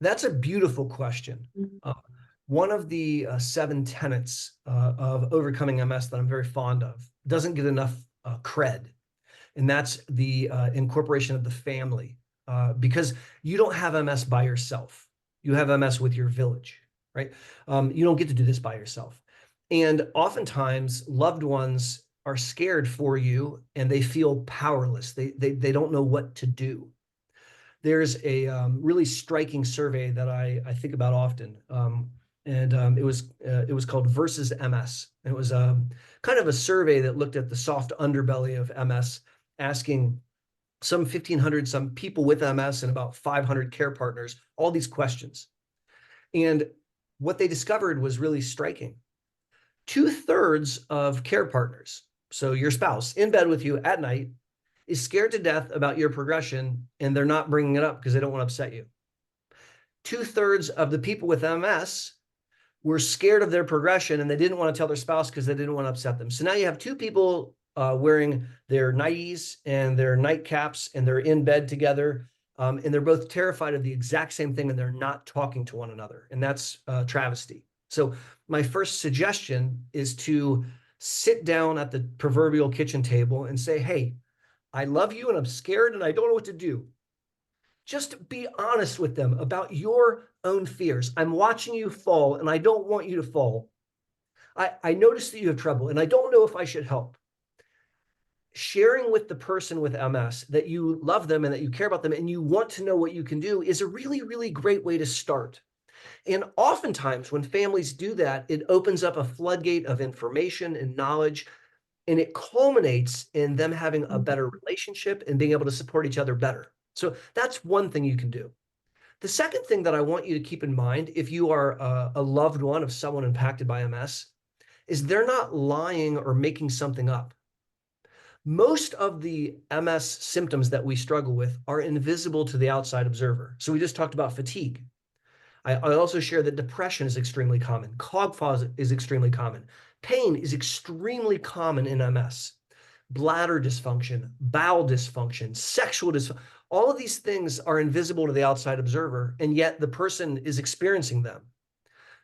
That's a beautiful question. One of the 7 tenets of overcoming MS that I'm very fond of doesn't get enough cred. And that's the incorporation of the family, because you don't have MS by yourself. You have MS with your village, right? You don't get to do this by yourself. And oftentimes loved ones are scared for you and they feel powerless. They don't know what to do. There's a really striking survey that I think about often. It was called Versus MS. It was kind of a survey that looked at the soft underbelly of MS, asking some 1,500 some people with MS and about 500 care partners all these questions. And what they discovered was really striking. 2/3 of care partners, so your spouse in bed with you at night, is scared to death about your progression, and they're not bringing it up because they don't want to upset you. 2/3 of the people with MS were scared of their progression, and they didn't want to tell their spouse because they didn't want to upset them. So now you have 2 people wearing their nighties and their nightcaps, and they're in bed together, and they're both terrified of the exact same thing, and they're not talking to one another. And that's travesty. So my first suggestion is to sit down at the proverbial kitchen table and say, hey, I love you and I'm scared and I don't know what to do. Just be honest with them about your own fears. I'm watching you fall and I don't want you to fall. I notice that you have trouble and I don't know if I should help. Sharing with the person with MS that you love them and that you care about them and you want to know what you can do is a really, really great way to start. And oftentimes when families do that, it opens up a floodgate of information and knowledge, and it culminates in them having a better relationship and being able to support each other better. So that's one thing you can do. The second thing that I want you to keep in mind, if you are a loved one of someone impacted by MS, is they're not lying or making something up. Most of the MS symptoms that we struggle with are invisible to the outside observer. So we just talked about fatigue. I also share that depression is extremely common. Cogfos is extremely common. Pain is extremely common in MS. Bladder dysfunction, bowel dysfunction, sexual dysfunction, all of these things are invisible to the outside observer, and yet the person is experiencing them.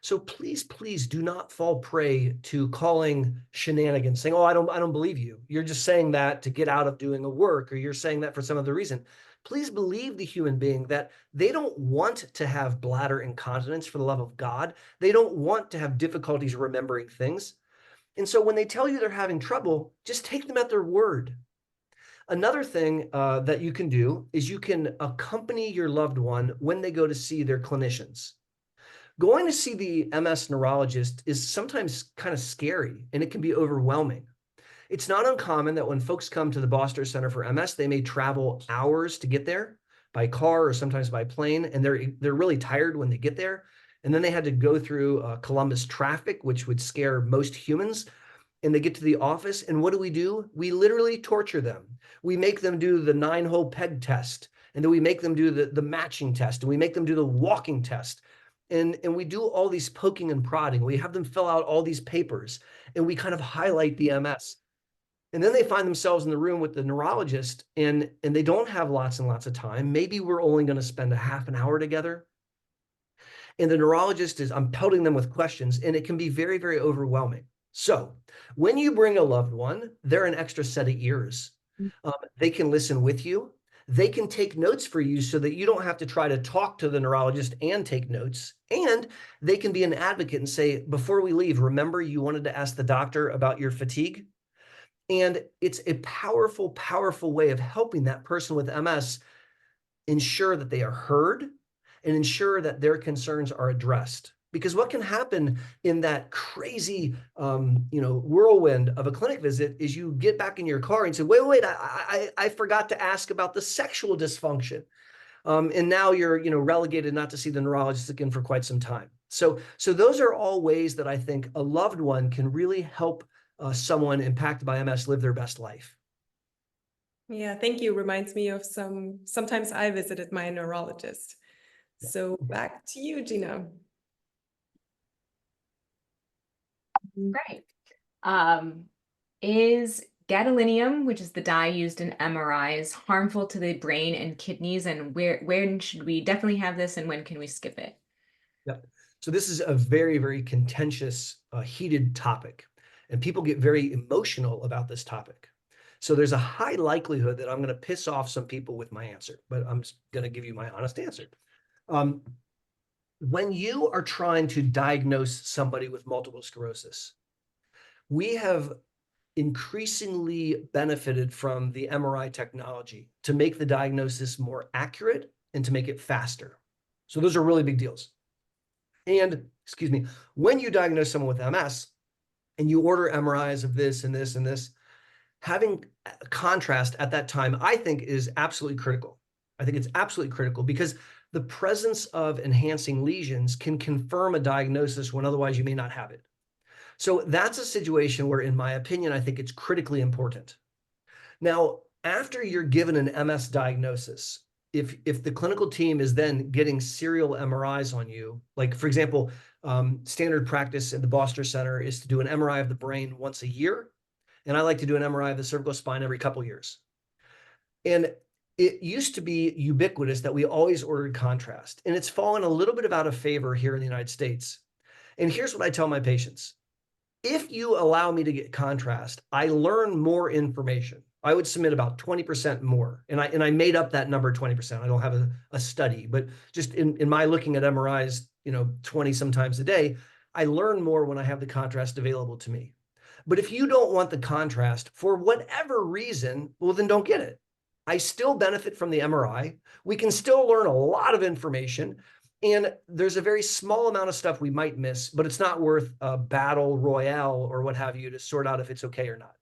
So please, please do not fall prey to calling shenanigans, saying, oh, I don't believe you. You're just saying that to get out of doing a work, or you're saying that for some other reason. Please believe the human being that they don't want to have bladder incontinence for the love of God. They don't want to have difficulties remembering things. And so when they tell you they're having trouble, just take them at their word. Another thing that you can do is you can accompany your loved one when they go to see their clinicians. Going to see the MS neurologist is sometimes kind of scary and it can be overwhelming. It's not uncommon that when folks come to the Boster Center for MS, they may travel hours to get there by car or sometimes by plane, and they're really tired when they get there. And then they had to go through Columbus traffic, which would scare most humans. And they get to the office, and what do? We literally torture them. We make them do the 9-hole peg test, and then we make them do the matching test, and we make them do the walking test. And we do all these poking and prodding. We have them fill out all these papers, and we kind of highlight the MS. And then they find themselves in the room with the neurologist, and they don't have lots and lots of time. Maybe we're only going to spend a half an hour together. And the neurologist I'm pelting them with questions, and it can be very, very overwhelming. So when you bring a loved one, they're an extra set of ears. They can listen with you. They can take notes for you so that you don't have to try to talk to the neurologist and take notes. And they can be an advocate and say, before we leave, remember you wanted to ask the doctor about your fatigue? And it's a powerful, powerful way of helping that person with MS ensure that they are heard and ensure that their concerns are addressed. Because what can happen in that crazy, whirlwind of a clinic visit is you get back in your car and say, wait, I forgot to ask about the sexual dysfunction. And now you're, relegated not to see the neurologist again for quite some time. So those are all ways that I think a loved one can really help someone impacted by MS live their best life. Yeah, thank you. Reminds me of sometimes I visited my neurologist. Yeah. So back to you, Gina. Great. Is gadolinium, which is the dye used in MRIs, harmful to the brain and kidneys? And when should we definitely have this, and when can we skip it? Yeah. So this is a very, very contentious, heated topic, and people get very emotional about this topic. So there's a high likelihood that I'm going to piss off some people with my answer, but I'm going to give you my honest answer. When you are trying to diagnose somebody with multiple sclerosis, we have increasingly benefited from the MRI technology to make the diagnosis more accurate and to make it faster. So those are really big deals. And, excuse me, when you diagnose someone with MS and you order MRIs of this and this and this, having contrast at that time, I think, is absolutely critical. I think it's absolutely critical because the presence of enhancing lesions can confirm a diagnosis when otherwise you may not have it. So that's a situation where, in my opinion, I think it's critically important. Now, after you're given an MS diagnosis, if the clinical team is then getting serial MRIs on you, like, for example, standard practice at the Boster Center is to do an MRI of the brain once a year. And I like to do an MRI of the cervical spine every couple of years. And it used to be ubiquitous that we always ordered contrast. And it's fallen a little bit out of favor here in the United States. And here's what I tell my patients. If you allow me to get contrast, I learn more information. I would submit about 20% more. And I made up that number 20%. I don't have a study, but just in my looking at MRIs, 20 sometimes a day, I learn more when I have the contrast available to me. But if you don't want the contrast for whatever reason, well, then don't get it. I still benefit from the MRI. We can still learn a lot of information. And there's a very small amount of stuff we might miss, but it's not worth a battle royale or what have you to sort out if it's okay or not.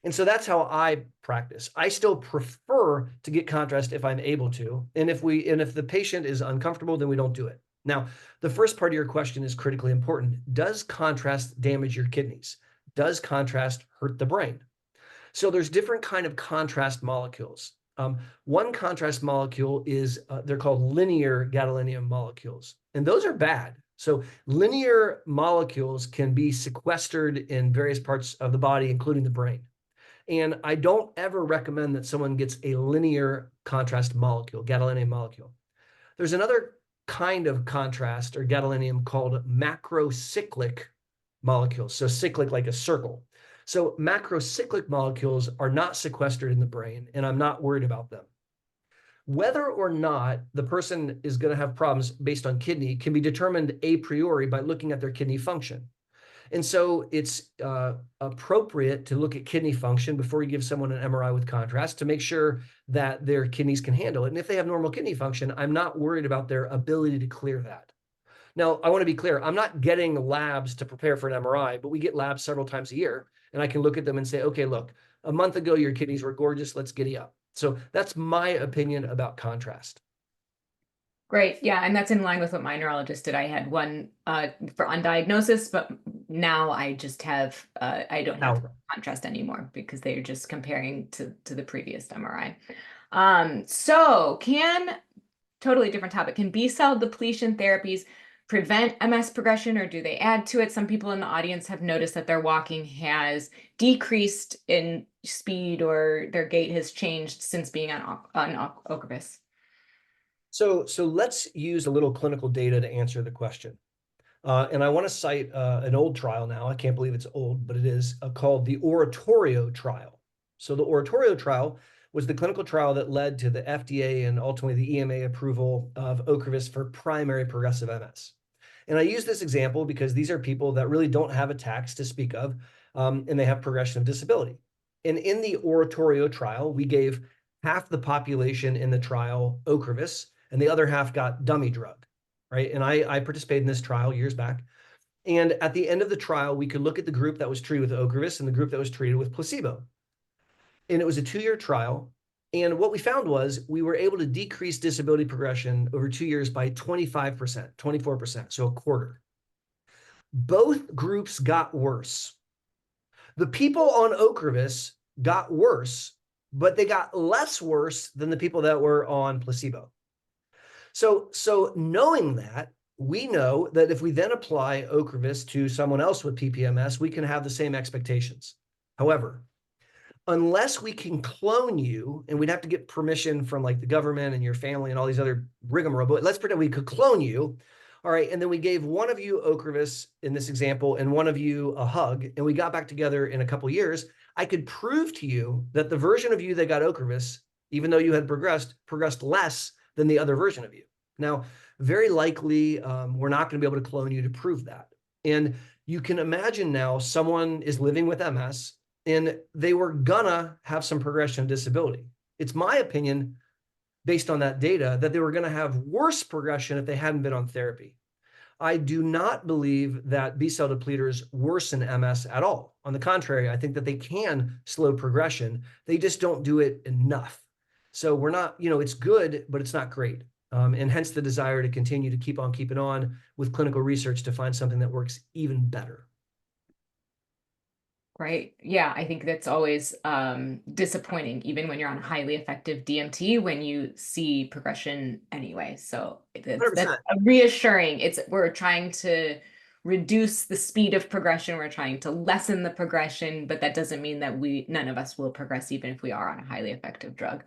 And so that's how I practice. I still prefer to get contrast if I'm able to. And if the patient is uncomfortable, then we don't do it. Now, the first part of your question is critically important. Does contrast damage your kidneys? Does contrast hurt the brain? So there's different kind of contrast molecules. One contrast molecule is, they're called linear gadolinium molecules, and those are bad. So linear molecules can be sequestered in various parts of the body, including the brain. And I don't ever recommend that someone gets a linear contrast molecule, gadolinium molecule. There's another kind of contrast or gadolinium called macrocyclic molecules. So cyclic like a circle. So macrocyclic molecules are not sequestered in the brain, and I'm not worried about them. Whether or not the person is going to have problems based on kidney can be determined a priori by looking at their kidney function. And so it's appropriate to look at kidney function before you give someone an MRI with contrast to make sure that their kidneys can handle it. And if they have normal kidney function, I'm not worried about their ability to clear that. Now, I want to be clear. I'm not getting labs to prepare for an MRI, but we get labs several times a year. And I can look at them and say, okay, look, a month ago, your kidneys were gorgeous. Let's giddy up. So that's my opinion about contrast. Great. Yeah. And that's in line with what my neurologist did. I had one for undiagnosis, but now I just have, I don't have contrast anymore because they're just comparing to the previous MRI. Totally different topic. Can B-cell depletion therapies prevent MS progression, or do they add to it? Some people in the audience have noticed that their walking has decreased in speed or their gait has changed since being on Ocrevus. So let's use a little clinical data to answer the question. And I want to cite an old trial now. I can't believe it's old, but it is called the Oratorio trial. So the Oratorio trial was the clinical trial that led to the FDA and ultimately the EMA approval of Ocrevus for primary progressive MS. And I use this example because these are people that really don't have attacks to speak of, and they have progression of disability. And in the Oratorio trial, we gave half the population in the trial Ocrevus, and the other half got dummy drug, right? And I participated in this trial years back. And at the end of the trial, we could look at the group that was treated with Ocrevus and the group that was treated with placebo. And it was a 2-year trial. And what we found was we were able to decrease disability progression over 2 years by 25%, 24%, so a quarter. Both groups got worse. The people on Ocrevus got worse, but they got less worse than the people that were on placebo. So knowing that, we know that if we then apply Ocrevus to someone else with PPMS, we can have the same expectations. However, unless we can clone you, and we'd have to get permission from like the government and your family and all these other rigmarole, let's pretend we could clone you. All right, and then we gave one of you Ocrevus in this example and one of you a hug, and we got back together in a couple of years. I could prove to you that the version of you that got Ocrevus, even though you had progressed less than the other version of you. Now, very likely, we're not going to be able to clone you to prove that. And you can imagine now someone is living with MS, and they were gonna have some progression of disability. It's my opinion, based on that data, that they were gonna have worse progression if they hadn't been on therapy. I do not believe that B-cell depleters worsen MS at all. On the contrary, I think that they can slow progression. They just don't do it enough. So we're not, it's good, but it's not great. And hence the desire to continue to keep on keeping on with clinical research to find something that works even better. Right. Yeah, I think that's always disappointing, even when you're on highly effective DMT, when you see progression anyway. So that's reassuring. We're trying to reduce the speed of progression. We're trying to lessen the progression, but that doesn't mean that none of us will progress, even if we are on a highly effective drug.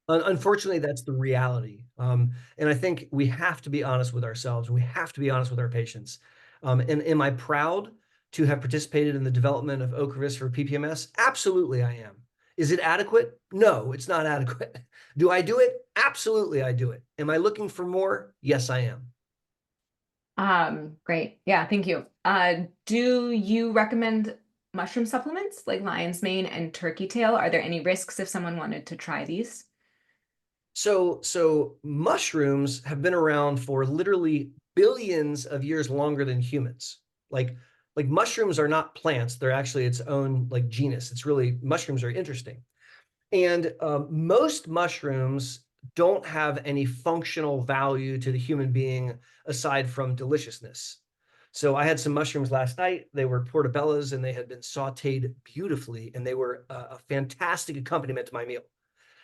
Unfortunately, that's the reality. And I think we have to be honest with ourselves. We have to be honest with our patients. And am I proud to have participated in the development of Ocrevus for PPMS? Absolutely, I am. Is it adequate? No, it's not adequate. Do I do it? Absolutely, I do it. Am I looking for more? Yes, I am. Great. Yeah, thank you. Do you recommend mushroom supplements like lion's mane and turkey tail? Are there any risks if someone wanted to try these? So mushrooms have been around for literally billions of years longer than humans. Like mushrooms are not plants. They're actually its own like genus. Mushrooms are interesting. And most mushrooms don't have any functional value to the human being aside from deliciousness. So I had some mushrooms last night. They were portobellas and they had been sauteed beautifully, and they were a fantastic accompaniment to my meal.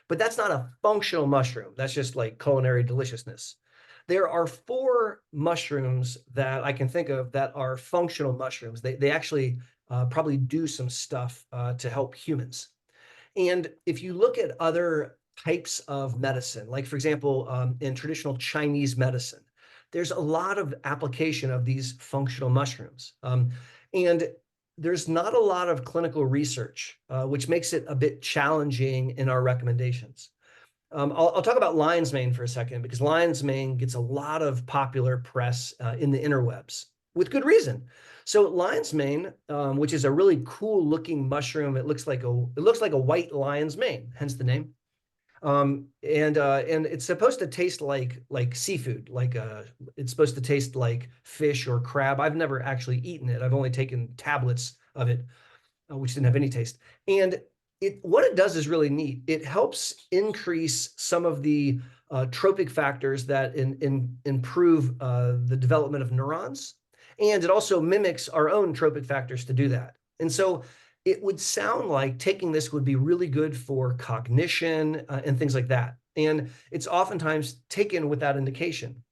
But that's not a functional mushroom. That's just like culinary deliciousness. There are 4 mushrooms that I can think of that are functional mushrooms. They actually probably do some stuff to help humans. And if you look at other types of medicine, like for example, in traditional Chinese medicine, there's a lot of application of these functional mushrooms. And there's not a lot of clinical research, which makes it a bit challenging in our recommendations. I'll talk about lion's mane for a second, because lion's mane gets a lot of popular press in the interwebs with good reason. So lion's mane, which is a really cool looking mushroom, it looks like a white lion's mane, hence the name. And it's supposed to taste like seafood, it's supposed to taste like fish or crab. I've never actually eaten it. I've only taken tablets of it, which didn't have any taste. And what it does is really neat. It helps increase some of the tropic factors that improve the development of neurons. And it also mimics our own tropic factors to do that. And so it would sound like taking this would be really good for cognition and things like that. And it's oftentimes taken with that indication.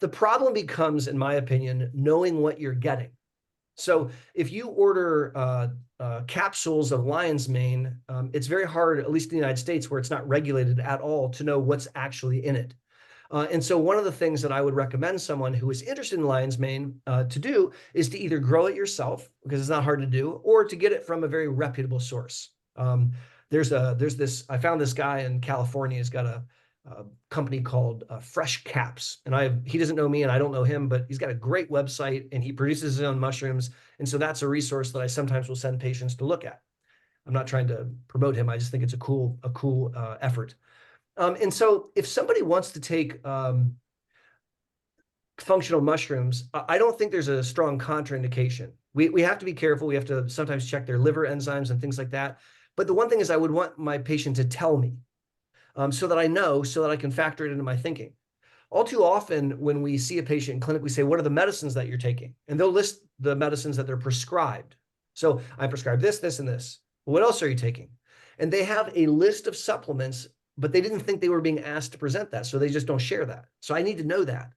The problem becomes, in my opinion, knowing what you're getting. So if you order capsules of lion's mane, it's very hard, at least in the United States, where it's not regulated at all, to know what's actually in it. And so one of the things that I would recommend someone who is interested in lion's mane to do is to either grow it yourself, because it's not hard to do, or to get it from a very reputable source. I found this guy in California. He's got a company called Fresh Caps, and he doesn't know me and I don't know him, but he's got a great website and he produces his own mushrooms. And so that's a resource that I sometimes will send patients to look at. I'm not trying to promote him. I just think it's a cool effort. And so if somebody wants to take functional mushrooms, I don't think there's a strong contraindication. We have to be careful. We have to sometimes check their liver enzymes and things like that. But the one thing is I would want my patient to tell me so that I know, so that I can factor it into my thinking. All too often when we see a patient in clinic, we say, what are the medicines that you're taking? And they'll list the medicines that they're prescribed. So I prescribe this, this, and this. What else are you taking? And they have a list of supplements, but they didn't think they were being asked to present that. So they just don't share that. So I need to know that.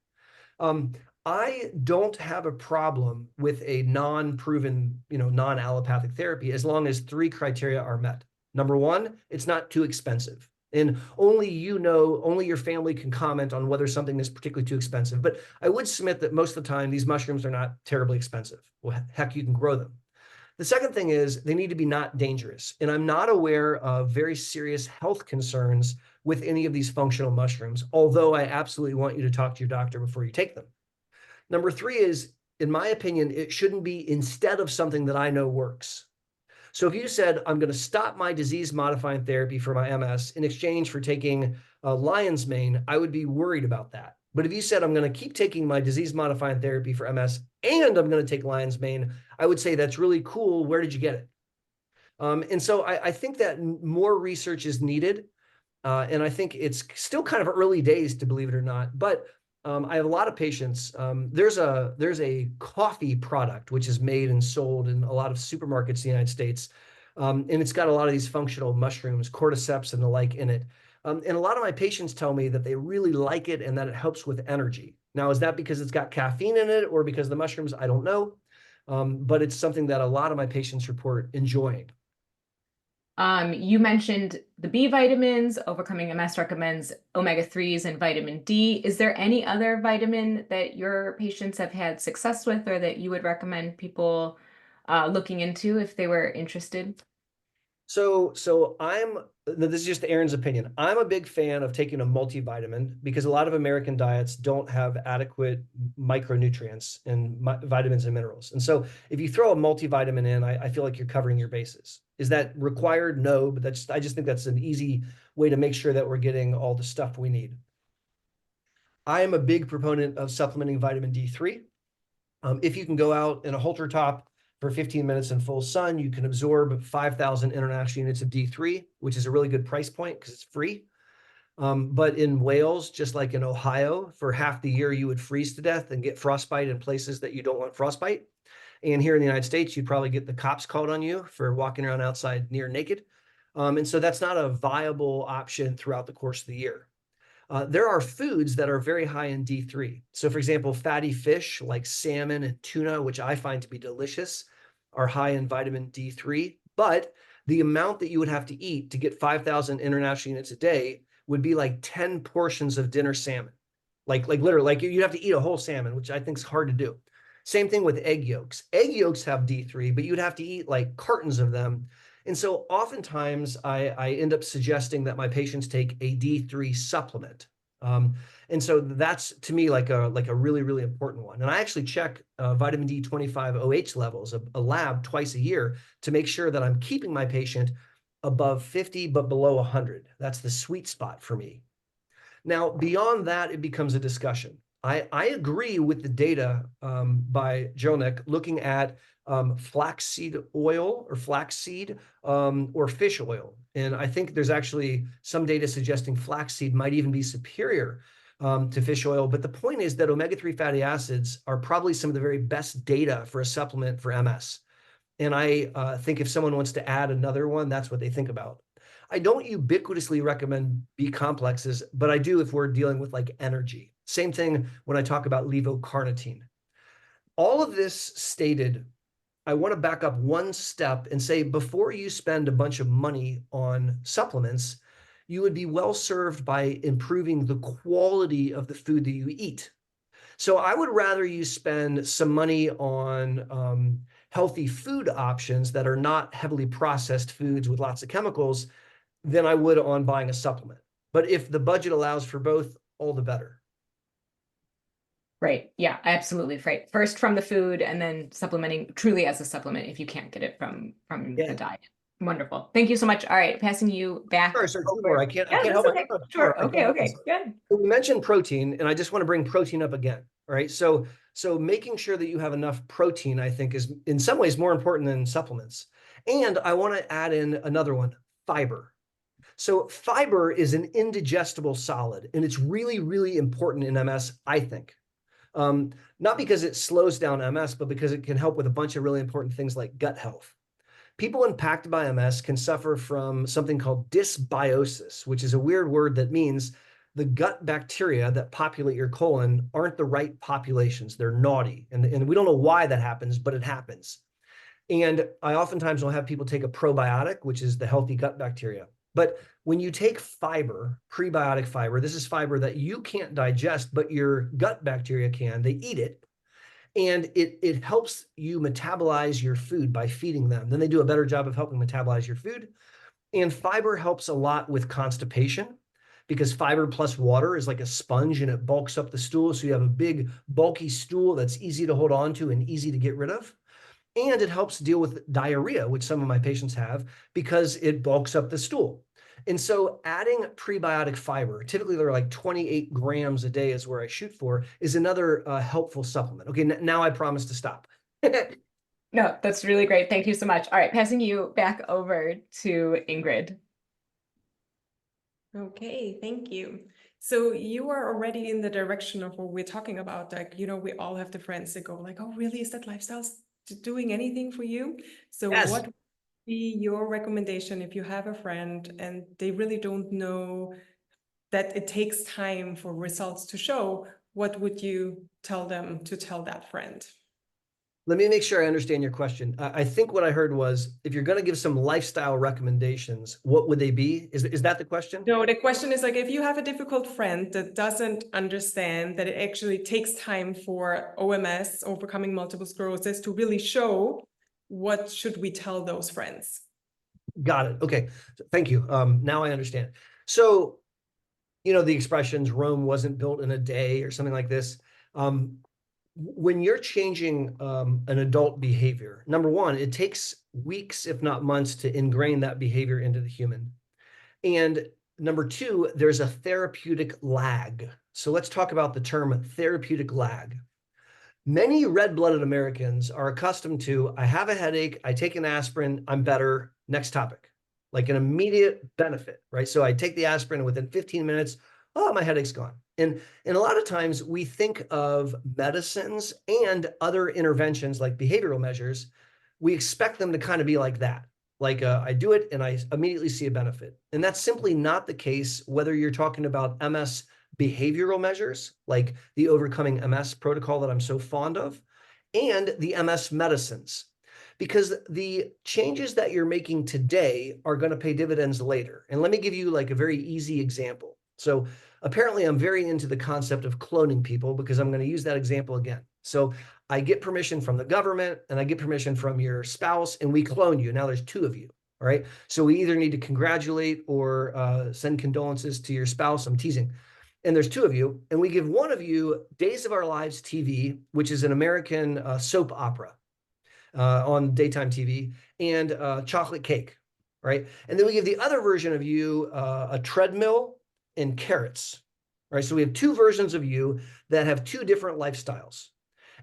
I don't have a problem with a non-proven, non-allopathic therapy as long as 3 criteria are met. Number 1, it's not too expensive. And only your family can comment on whether something is particularly too expensive. But I would submit that most of the time, these mushrooms are not terribly expensive. Well, heck, you can grow them. The second thing is they need to be not dangerous. And I'm not aware of very serious health concerns with any of these functional mushrooms, although I absolutely want you to talk to your doctor before you take them. Number 3 is, in my opinion, it shouldn't be instead of something that I know works. So if you said, I'm going to stop my disease-modifying therapy for my MS in exchange for taking lion's mane, I would be worried about that. But if you said, I'm going to keep taking my disease-modifying therapy for MS and I'm going to take lion's mane, I would say that's really cool. Where did you get it? And so I think that more research is needed. And I think it's still kind of early days, to believe it or not. But I have a lot of patients. There's a coffee product which is made and sold in a lot of supermarkets in the United States. And it's got a lot of these functional mushrooms, cordyceps and the like in it. And a lot of my patients tell me that they really like it and that it helps with energy. Now, is that because it's got caffeine in it or because of the mushrooms? I don't know. But it's something that a lot of my patients report enjoying. You mentioned the B vitamins. Overcoming MS recommends omega-3s and vitamin D. Is there any other vitamin that your patients have had success with or that you would recommend people looking into if they were interested? So this is just Aaron's opinion. I'm a big fan of taking a multivitamin because a lot of American diets don't have adequate micronutrients and vitamins and minerals. And so if you throw a multivitamin in, I feel like you're covering your bases. Is that required? No, but I just think that's an easy way to make sure that we're getting all the stuff we need. I am a big proponent of supplementing vitamin D3. If you can go out in a halter top for 15 minutes in full sun, you can absorb 5,000 international units of D3, which is a really good price point because it's free. But in Wales, just like in Ohio, for half the year, you would freeze to death and get frostbite in places that you don't want frostbite. And here in the United States, you'd probably get the cops called on you for walking around outside near naked. And so that's not a viable option throughout the course of the year. There are foods that are very high in D3. So for example, fatty fish like salmon and tuna, which I find to be delicious, are high in vitamin D3. But the amount that you would have to eat to get 5,000 international units a day would be like 10 portions of dinner salmon. Like literally, like you'd have to eat a whole salmon, which I think is hard to do. Same thing with egg yolks. Egg yolks have D3, but you'd have to eat like cartons of them. And so oftentimes I end up suggesting that my patients take a D3 supplement. And so that's to me like a really, really important one. And I actually check vitamin D25 OH levels, a lab twice a year to make sure that I'm keeping my patient above 50, but below 100. That's the sweet spot for me. Now, beyond that, it becomes a discussion. I agree with the data by Jelnik looking at flaxseed oil or flaxseed or fish oil. And I think there's actually some data suggesting flaxseed might even be superior to fish oil. But the point is that omega-3 fatty acids are probably some of the very best data for a supplement for MS. And I think if someone wants to add another one, that's what they think about. I don't ubiquitously recommend B complexes, but I do if we're dealing with like energy. Same thing when I talk about levocarnitine. All of this stated, I want to back up one step and say, before you spend a bunch of money on supplements, you would be well served by improving the quality of the food that you eat. So I would rather you spend some money on healthy food options that are not heavily processed foods with lots of chemicals than I would on buying a supplement. But if the budget allows for both, all the better. Right. Yeah, absolutely. Right. First from the food and then supplementing truly as a supplement if you can't get it from the diet. Wonderful. Thank you so much. All right, passing you back Sorry, two over. more. I can't Yeah, that's help okay. myself. Sure. Okay. Good. So we mentioned protein, and I just want to bring protein up again. All right. So making sure that you have enough protein, I think, is in some ways more important than supplements. And I want to add in another one, fiber. So fiber is an indigestible solid, and it's really, really important in MS, I think. Not because it slows down MS, but because it can help with a bunch of really important things like gut health. People impacted by MS can suffer from something called dysbiosis, which is a weird word that means the gut bacteria that populate your colon aren't the right populations. They're naughty. And we don't know why that happens, but it happens. And I oftentimes will have people take a probiotic, which is the healthy gut bacteria. But when you take fiber, prebiotic fiber, this is fiber that you can't digest, but your gut bacteria can. They eat it. And it helps you metabolize your food by feeding them. Then they do a better job of helping metabolize your food. And fiber helps a lot with constipation because fiber plus water is like a sponge and it bulks up the stool. So you have a big bulky stool that's easy to hold on to and easy to get rid of. And it helps deal with diarrhea, which some of my patients have because it bulks up the stool. And so adding prebiotic fiber, typically they're like 28 grams a day is where I shoot for, is another helpful supplement. Okay, now I promise to stop. No, that's really great. Thank you so much. All right, passing you back over to Ingrid. Okay, thank you. So you are already in the direction of what we're talking about. Like, we all have the friends that go like, oh, really? Is that lifestyle doing anything for you? So Yes. what would be your recommendation if you have a friend and they really don't know that it takes time for results to show? What would you tell them to tell that friend? Let me make sure I understand your question. I think what I heard was, if you're going to give some lifestyle recommendations, what would they be? Is that the question? No, the question is like, if you have a difficult friend that doesn't understand that it actually takes time for OMS, overcoming multiple sclerosis, to really show, what should we tell those friends? Got it. Okay. Thank you. Now I understand. So, the expressions Rome wasn't built in a day or something like this. When you're changing an adult behavior, number one, it takes weeks, if not months, to ingrain that behavior into the human. And number two, there's a therapeutic lag. So let's talk about the term therapeutic lag. Many red-blooded Americans are accustomed to, I have a headache, I take an aspirin, I'm better, next topic. Like an immediate benefit, right? So I take the aspirin and within 15 minutes, oh, my headache's gone. And a lot of times we think of medicines and other interventions like behavioral measures, we expect them to kind of be like that. Like I do it and I immediately see a benefit. And that's simply not the case, whether you're talking about MS behavioral measures, like the Overcoming MS protocol that I'm so fond of, and the MS medicines. Because the changes that you're making today are going to pay dividends later. And let me give you like a very easy example. So apparently I'm very into the concept of cloning people because I'm going to use that example again. So I get permission from the government and I get permission from your spouse and we clone you. Now there's two of you. All right. So we either need to congratulate or send condolences to your spouse. I'm teasing. And there's two of you. And we give one of you Days of Our Lives TV, which is an American soap opera on daytime TV, and chocolate cake. Right. And then we give the other version of you a treadmill and carrots. Right. So we have two versions of you that have two different lifestyles.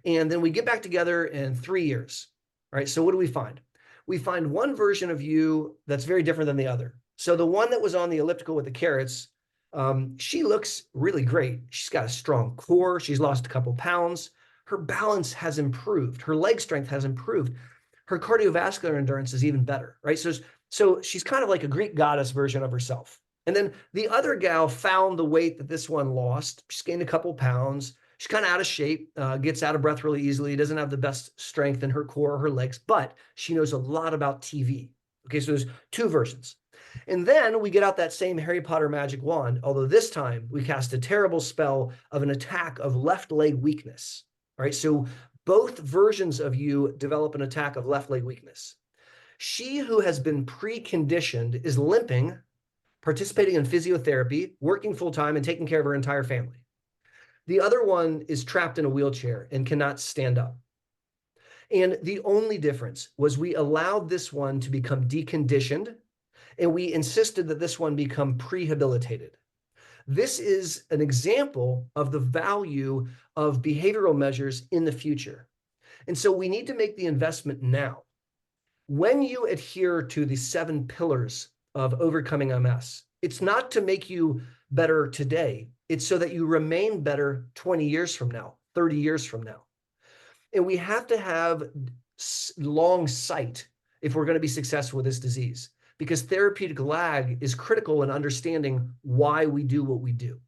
And then we get back together in 3 years. All right. So what do we find? We find one version of you that's very different than the other. So the one that was on the elliptical with the carrots, she looks really great. She's got a strong core. She's lost a couple pounds. Her balance has improved. Her leg strength has improved. Her cardiovascular endurance is even better, right? So she's kind of like a Greek goddess version of herself. And then the other gal found the weight that this one lost. She's gained a couple pounds. She's kind of out of shape, gets out of breath really easily, doesn't have the best strength in her core or her legs, but she knows a lot about TV. Okay, so there's two versions. And then we get out that same Harry Potter magic wand, although this time we cast a terrible spell of an attack of left leg weakness. All right, so both versions of you develop an attack of left leg weakness. She who has been preconditioned is limping, participating in physiotherapy, working full-time, and taking care of her entire family. The other one is trapped in a wheelchair and cannot stand up. And the only difference was we allowed this one to become deconditioned, and we insisted that this one become prehabilitated. This is an example of the value of behavioral measures in the future. And so we need to make the investment now. When you adhere to the 7 pillars of overcoming MS, it's not to make you better today. It's so that you remain better 20 years from now, 30 years from now. And we have to have long sight if we're going to be successful with this disease, because therapeutic lag is critical in understanding why we do what we do.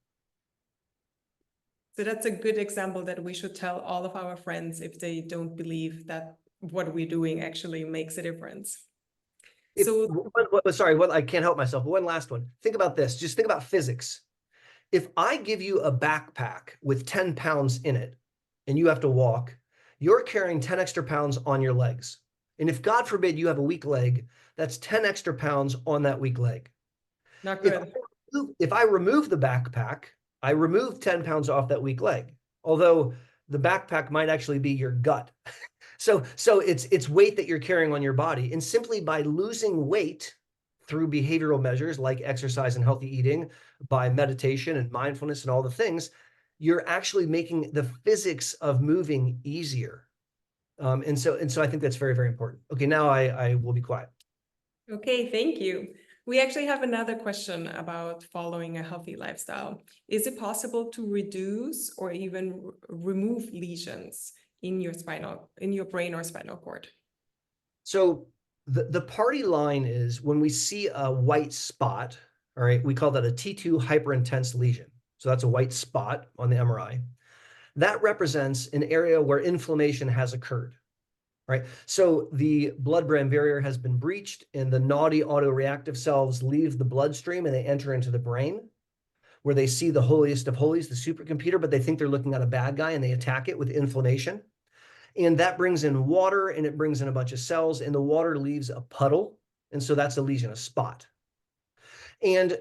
So that's a good example that we should tell all of our friends if they don't believe that what we're doing actually makes a difference. Sorry, I can't help myself. One last one. Think about this. Just think about physics. If I give you a backpack with 10 pounds in it and you have to walk, you're carrying 10 extra pounds on your legs. And if, God forbid, you have a weak leg, that's 10 extra pounds on that weak leg. Not good. If I remove the backpack, I remove 10 pounds off that weak leg, although the backpack might actually be your gut. So it's weight that you're carrying on your body. And simply by losing weight through behavioral measures like exercise and healthy eating, by meditation and mindfulness and all the things, you're actually making the physics of moving easier. And so I think that's very, very important. Okay, now I will be quiet. Okay, thank you. We actually have another question about following a healthy lifestyle. Is it possible to reduce or even remove lesions in your brain or spinal cord? So the party line is when we see a white spot, all right, we call that a T2 hyperintense lesion. So that's a white spot on the MRI. That represents an area where inflammation has occurred, right? So the blood-brain barrier has been breached and the naughty autoreactive cells leave the bloodstream and they enter into the brain where they see the holiest of holies, the supercomputer, but they think they're looking at a bad guy and they attack it with inflammation. And that brings in water and it brings in a bunch of cells and the water leaves a puddle. And so that's a lesion, a spot. And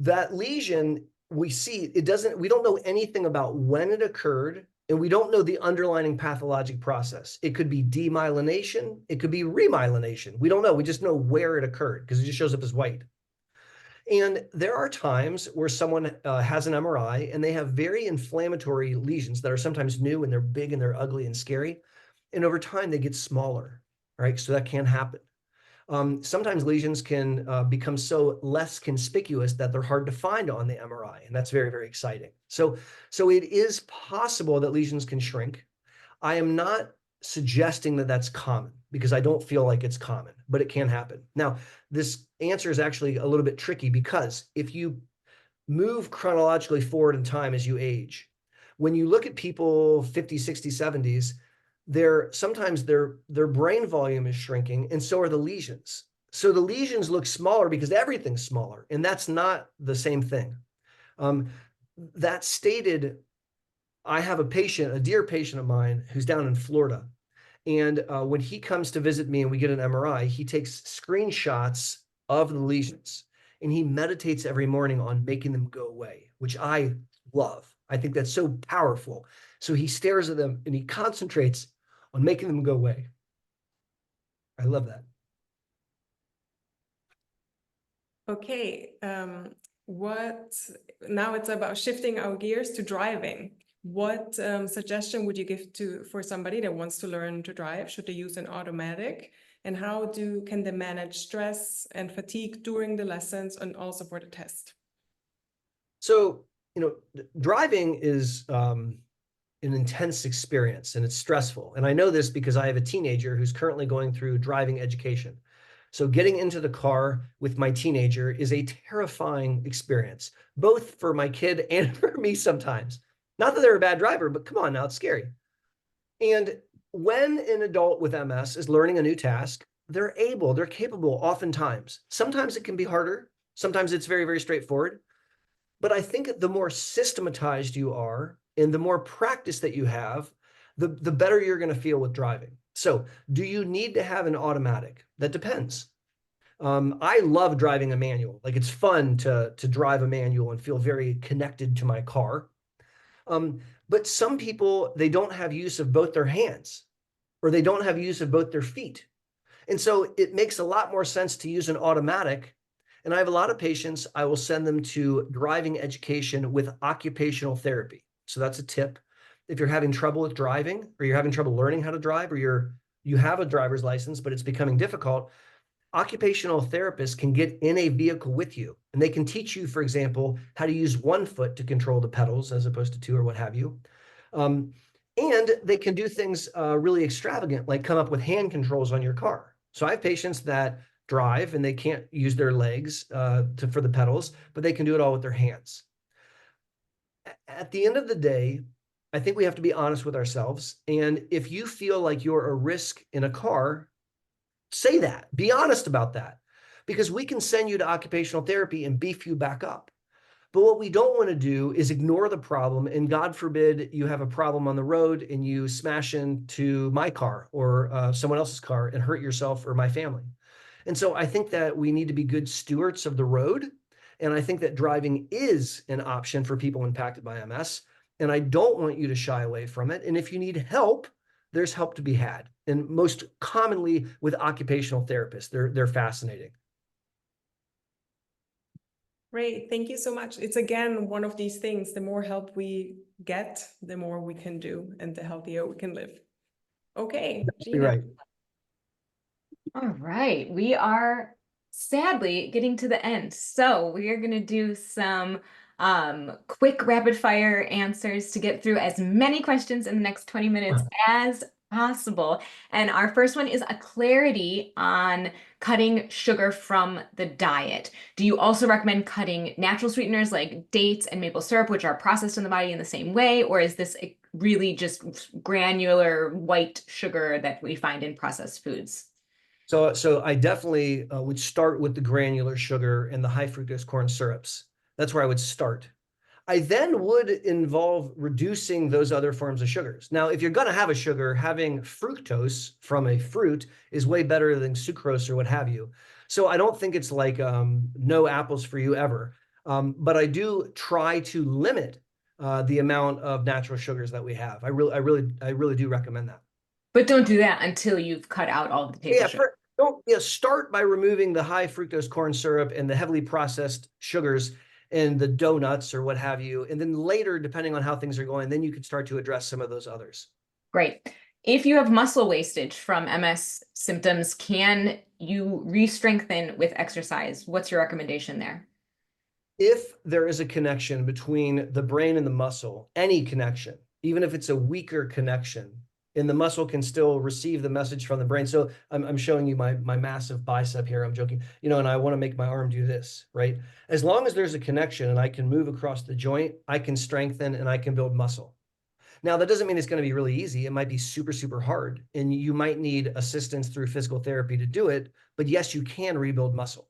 that lesion, we see, we don't know anything about when it occurred, and we don't know the underlying pathologic process. It could be demyelination, it could be remyelination. We don't know, we just know where it occurred because it just shows up as white. And there are times where someone has an MRI and they have very inflammatory lesions that are sometimes new and they're big and they're ugly and scary. And over time they get smaller, right? So that can happen. Sometimes lesions can become so less conspicuous that they're hard to find on the MRI, and that's very, very exciting. So it is possible that lesions can shrink. I am not suggesting that that's common because I don't feel like it's common, but it can happen. Now, this answer is actually a little bit tricky because if you move chronologically forward in time as you age, when you look at people 50s, 60s, 70s, sometimes their brain volume is shrinking, and so are the lesions. So the lesions look smaller because everything's smaller, and that's not the same thing. That stated, I have a dear patient of mine who's down in Florida, and when he comes to visit me and we get an MRI, he takes screenshots of the lesions, and he meditates every morning on making them go away, which I love. I think that's so powerful. So he stares at them and he concentrates on making them go away. I love that. Okay, now it's about shifting our gears to driving. What suggestion would you give for somebody that wants to learn to drive? Should they use an automatic? And how can they manage stress and fatigue during the lessons and also for the test? So, driving is an intense experience and it's stressful. And I know this because I have a teenager who's currently going through driving education. So getting into the car with my teenager is a terrifying experience, both for my kid and for me sometimes. Not that they're a bad driver, but come on now, it's scary. And when an adult with MS is learning a new task, they're capable oftentimes. Sometimes it can be harder. Sometimes it's very, very straightforward. But I think the more systematized you are and the more practice that you have, the better you're going to feel with driving. So do you need to have an automatic? That depends. I love driving a manual. Like, it's fun to drive a manual and feel very connected to my car. But some people, they don't have use of both their hands, or they don't have use of both their feet. And so it makes a lot more sense to use an automatic. And I have a lot of patients, I will send them to driving education with occupational therapy. So that's a tip. If you're having trouble with driving, or you're having trouble learning how to drive, or you have a driver's license, but it's becoming difficult, occupational therapists can get in a vehicle with you, and they can teach you, for example, how to use one foot to control the pedals as opposed to two, or what have you. And they can do things really extravagant, like come up with hand controls on your car. So I have patients that drive and they can't use their legs for the pedals, but they can do it all with their hands. At the end of the day, I think we have to be honest with ourselves. And if you feel like you're a risk in a car, say that. Be honest about that, because we can send you to occupational therapy and beef you back up. But what we don't want to do is ignore the problem, and God forbid you have a problem on the road and you smash into my car or someone else's car and hurt yourself or my family. And so I think that we need to be good stewards of the road. And I think that driving is an option for people impacted by MS. And I don't want you to shy away from it. And if you need help, there's help to be had. And most commonly with occupational therapists, they're fascinating. Great, thank you so much. It's again one of these things, the more help we get, the more we can do and the healthier we can live. Okay, You're right. All right, we are sadly getting to the end. So we are going to do some quick rapid fire answers to get through as many questions in the next 20 minutes as possible. And our first one is a clarity on cutting sugar from the diet. Do you also recommend cutting natural sweeteners like dates and maple syrup, which are processed in the body in the same way? Or is this really just granular white sugar that we find in processed foods? So I definitely would start with the granular sugar and the high fructose corn syrups. That's where I would start. I then would involve reducing those other forms of sugars. Now, if you're going to have a sugar, having fructose from a fruit is way better than sucrose or what have you. So I don't think it's like no apples for you ever. But I do try to limit the amount of natural sugars that we have. I really do recommend that. But don't do that until you've cut out all of the table sugar. Start by removing the high fructose corn syrup and the heavily processed sugars and the donuts or what have you. And then later, depending on how things are going, then you can start to address some of those others. Great. If you have muscle wastage from MS symptoms, can you re-strengthen with exercise? What's your recommendation there? If there is a connection between the brain and the muscle, any connection, even if it's a weaker connection, and the muscle can still receive the message from the brain. So I'm showing you my massive bicep here. I'm joking, and I want to make my arm do this, right? As long as there's a connection and I can move across the joint, I can strengthen and I can build muscle. Now, that doesn't mean it's going to be really easy. It might be super, super hard, and you might need assistance through physical therapy to do it. But yes, you can rebuild muscle.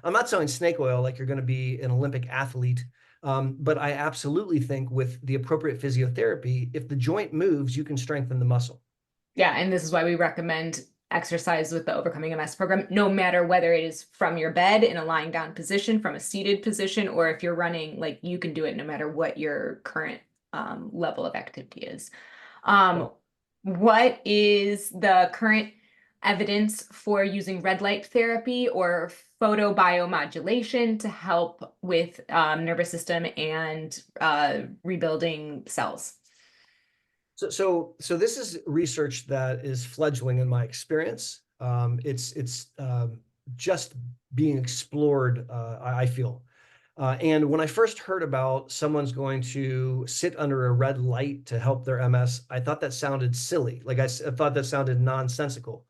I'm not selling snake oil like you're going to be an Olympic athlete. But I absolutely think with the appropriate physiotherapy, if the joint moves, you can strengthen the muscle. Yeah, and this is why we recommend exercise with the Overcoming MS program, no matter whether it is from your bed in a lying down position, from a seated position, or if you're running, like, you can do it no matter what your current level of activity is. What is the current evidence for using red light therapy or photobiomodulation to help with nervous system and rebuilding cells? So this is research that is fledgling in my experience. It's just being explored, I feel. And when I first heard about someone's going to sit under a red light to help their MS, I thought that sounded silly. Like I thought that sounded nonsensical.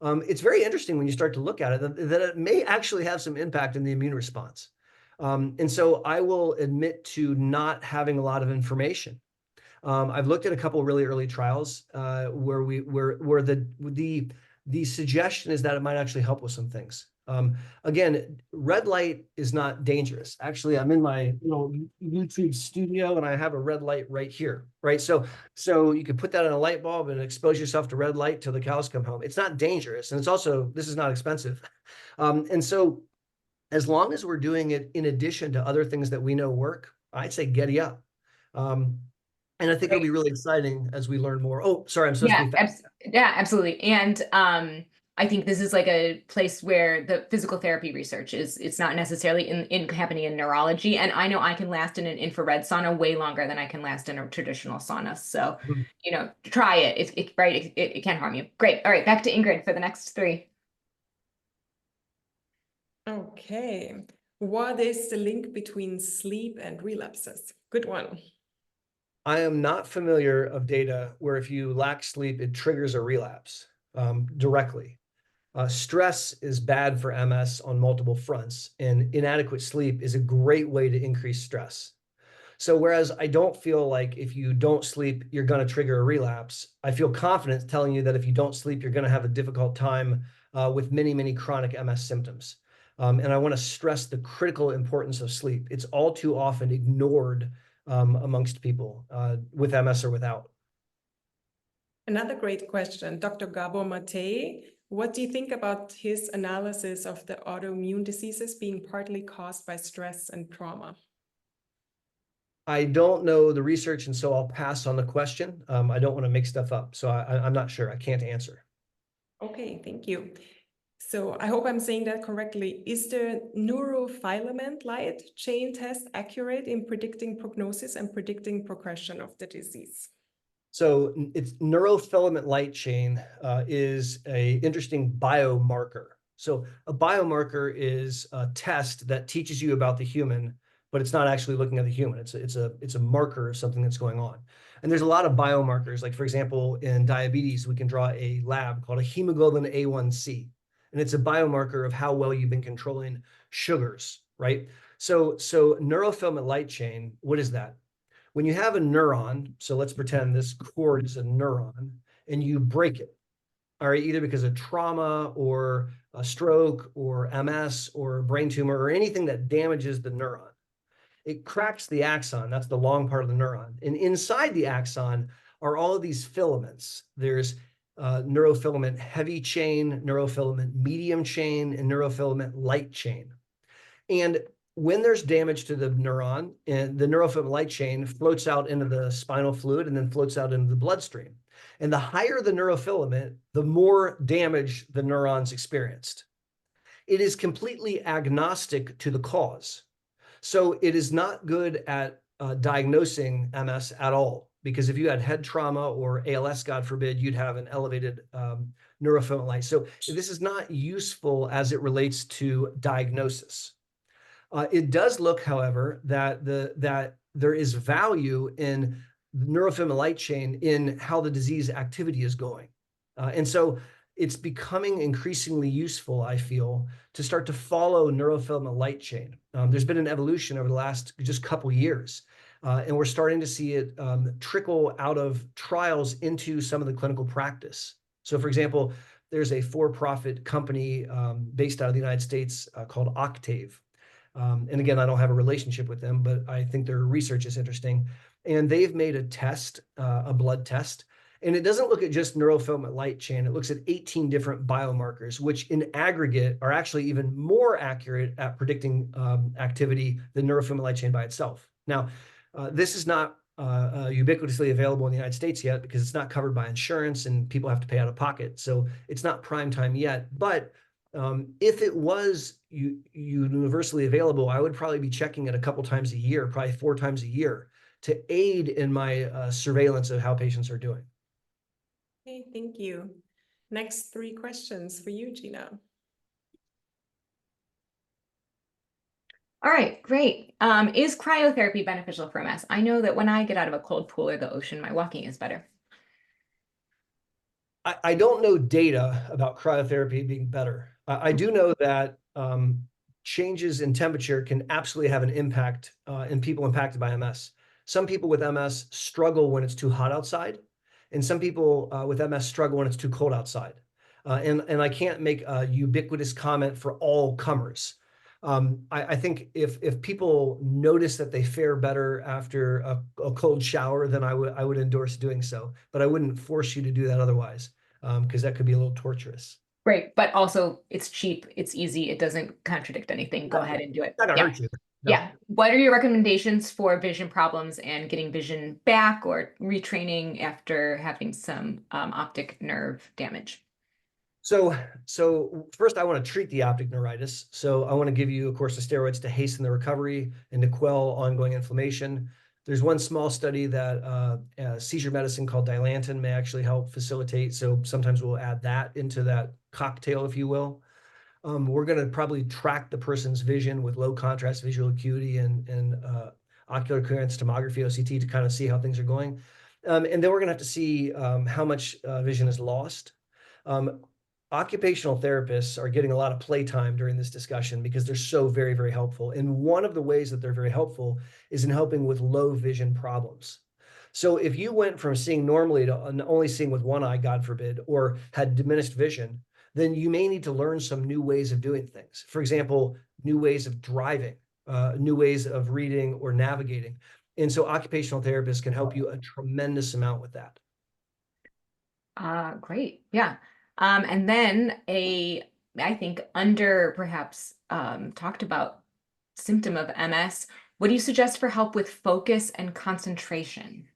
It's very interesting when you start to look at it that it may actually have some impact in the immune response. And so I will admit to not having a lot of information. I've looked at a couple of really early trials where the the suggestion is that it might actually help with some things. Again, red light is not dangerous. Actually, I'm in my little YouTube studio and I have a red light right here, right? So you can put that in a light bulb and expose yourself to red light till the cows come home. It's not dangerous. And it's also, this is not expensive. And so as long as we're doing it in addition to other things that we know work, I'd say giddy up. And I think it'll be really exciting as we learn more. Oh, sorry, I'm supposed to be fast. Yeah, absolutely. And I think this is like a place where the physical therapy research it's not necessarily in happening in neurology. And I know I can last in an infrared sauna way longer than I can last in a traditional sauna. So, you know, try it. It can't harm you. Great. All right, back to Ingrid for the next three. Okay. What is the link between sleep and relapses? Good one. I am not familiar of data where if you lack sleep, it triggers a relapse directly. Stress is bad for MS on multiple fronts, and inadequate sleep is a great way to increase stress. So whereas I don't feel like if you don't sleep, you're going to trigger a relapse, I feel confident telling you that if you don't sleep, you're going to have a difficult time with many, many chronic MS symptoms. And I want to stress the critical importance of sleep. It's all too often ignored amongst people with MS or without. Another great question, Dr. Gabor Mate. What do you think about his analysis of the autoimmune diseases being partly caused by stress and trauma? I don't know the research, and so I'll pass on the question. I don't want to make stuff up, so I'm not sure. I can't answer. Okay, thank you. So I hope I'm saying that correctly. Is the Neurofilament light chain test accurate in predicting prognosis and predicting progression of the disease? So it's neurofilament light chain is an interesting biomarker. So a biomarker is a test that teaches you about the human, but it's not actually looking at the human. It's a marker of something that's going on. And there's a lot of biomarkers. Like, for example, in diabetes, we can draw a lab called a hemoglobin A1C. And it's a biomarker of how well you've been controlling sugars, right? So neurofilament light chain, what is that? When you have a neuron, so let's pretend this cord is a neuron, and you break it, all right, either because of trauma or a stroke or MS or brain tumor or anything that damages the neuron, it cracks the axon. That's the long part of the neuron. And inside the axon are all of these filaments. There's neurofilament heavy chain, neurofilament medium chain, and neurofilament light chain. And when there's damage to the neuron, and the neurofilament light chain floats out into the spinal fluid and then floats out into the bloodstream. And the higher the neurofilament, the more damage the neurons experienced. It is completely agnostic to the cause. So it is not good at diagnosing MS at all, because if you had head trauma or ALS, God forbid, you'd have an elevated neurofilament light. So this is not useful as it relates to diagnosis. It does look, however, that there is value in the neurofilament light chain in how the disease activity is going. And so it's becoming increasingly useful, I feel, to start to follow neurofilament light chain. There's been an evolution over the last just couple years, and we're starting to see it trickle out of trials into some of the clinical practice. So, for example, there's a for-profit company based out of the United States called Octave. And again, I don't have a relationship with them, but I think their research is interesting. And they've made a test, a blood test, and it doesn't look at just neurofilament light chain. It looks at 18 different biomarkers, which in aggregate are actually even more accurate at predicting activity than neurofilament light chain by itself. Now, this is not ubiquitously available in the United States yet because it's not covered by insurance and people have to pay out of pocket. So it's not prime time yet, but if it was universally available, I would probably be checking it a couple times a year, probably 4 times a year, to aid in my surveillance of how patients are doing. Okay, thank you. Next 3 questions for you, Gina. All right, great. Is cryotherapy beneficial for MS? I know that when I get out of a cold pool or the ocean, my walking is better. I don't know data about cryotherapy being better. I do know that changes in temperature can absolutely have an impact in people impacted by MS. Some people with MS struggle when it's too hot outside, and some people with MS struggle when it's too cold outside. And I can't make a ubiquitous comment for all comers. I think if people notice that they fare better after a cold shower, then I would endorse doing so. But I wouldn't force you to do that otherwise, because that could be a little torturous. Great, but also it's cheap, it's easy, it doesn't contradict anything. Go ahead and do it. Not gonna Yeah. hurt you. No. Yeah. What are your recommendations for vision problems and getting vision back or retraining after having some optic nerve damage? So first I want to treat the optic neuritis. So I want to give you a course of steroids to hasten the recovery and to quell ongoing inflammation. There's one small study that seizure medicine called Dilantin may actually help facilitate. So sometimes we'll add that into that cocktail, if you will. We're going to probably track the person's vision with low contrast visual acuity and ocular coherence tomography, OCT, to kind of see how things are going. And then we're going to have to see how much vision is lost. Occupational therapists are getting a lot of playtime during this discussion because they're so very, very helpful. And one of the ways that they're very helpful is in helping with low vision problems. So if you went from seeing normally to only seeing with one eye, God forbid, or had diminished vision, then you may need to learn some new ways of doing things. For example, new ways of driving, new ways of reading or navigating. And so occupational therapists can help you a tremendous amount with that. Great. Yeah. And then I think under perhaps talked about symptom of MS, what do you suggest for help with focus and concentration?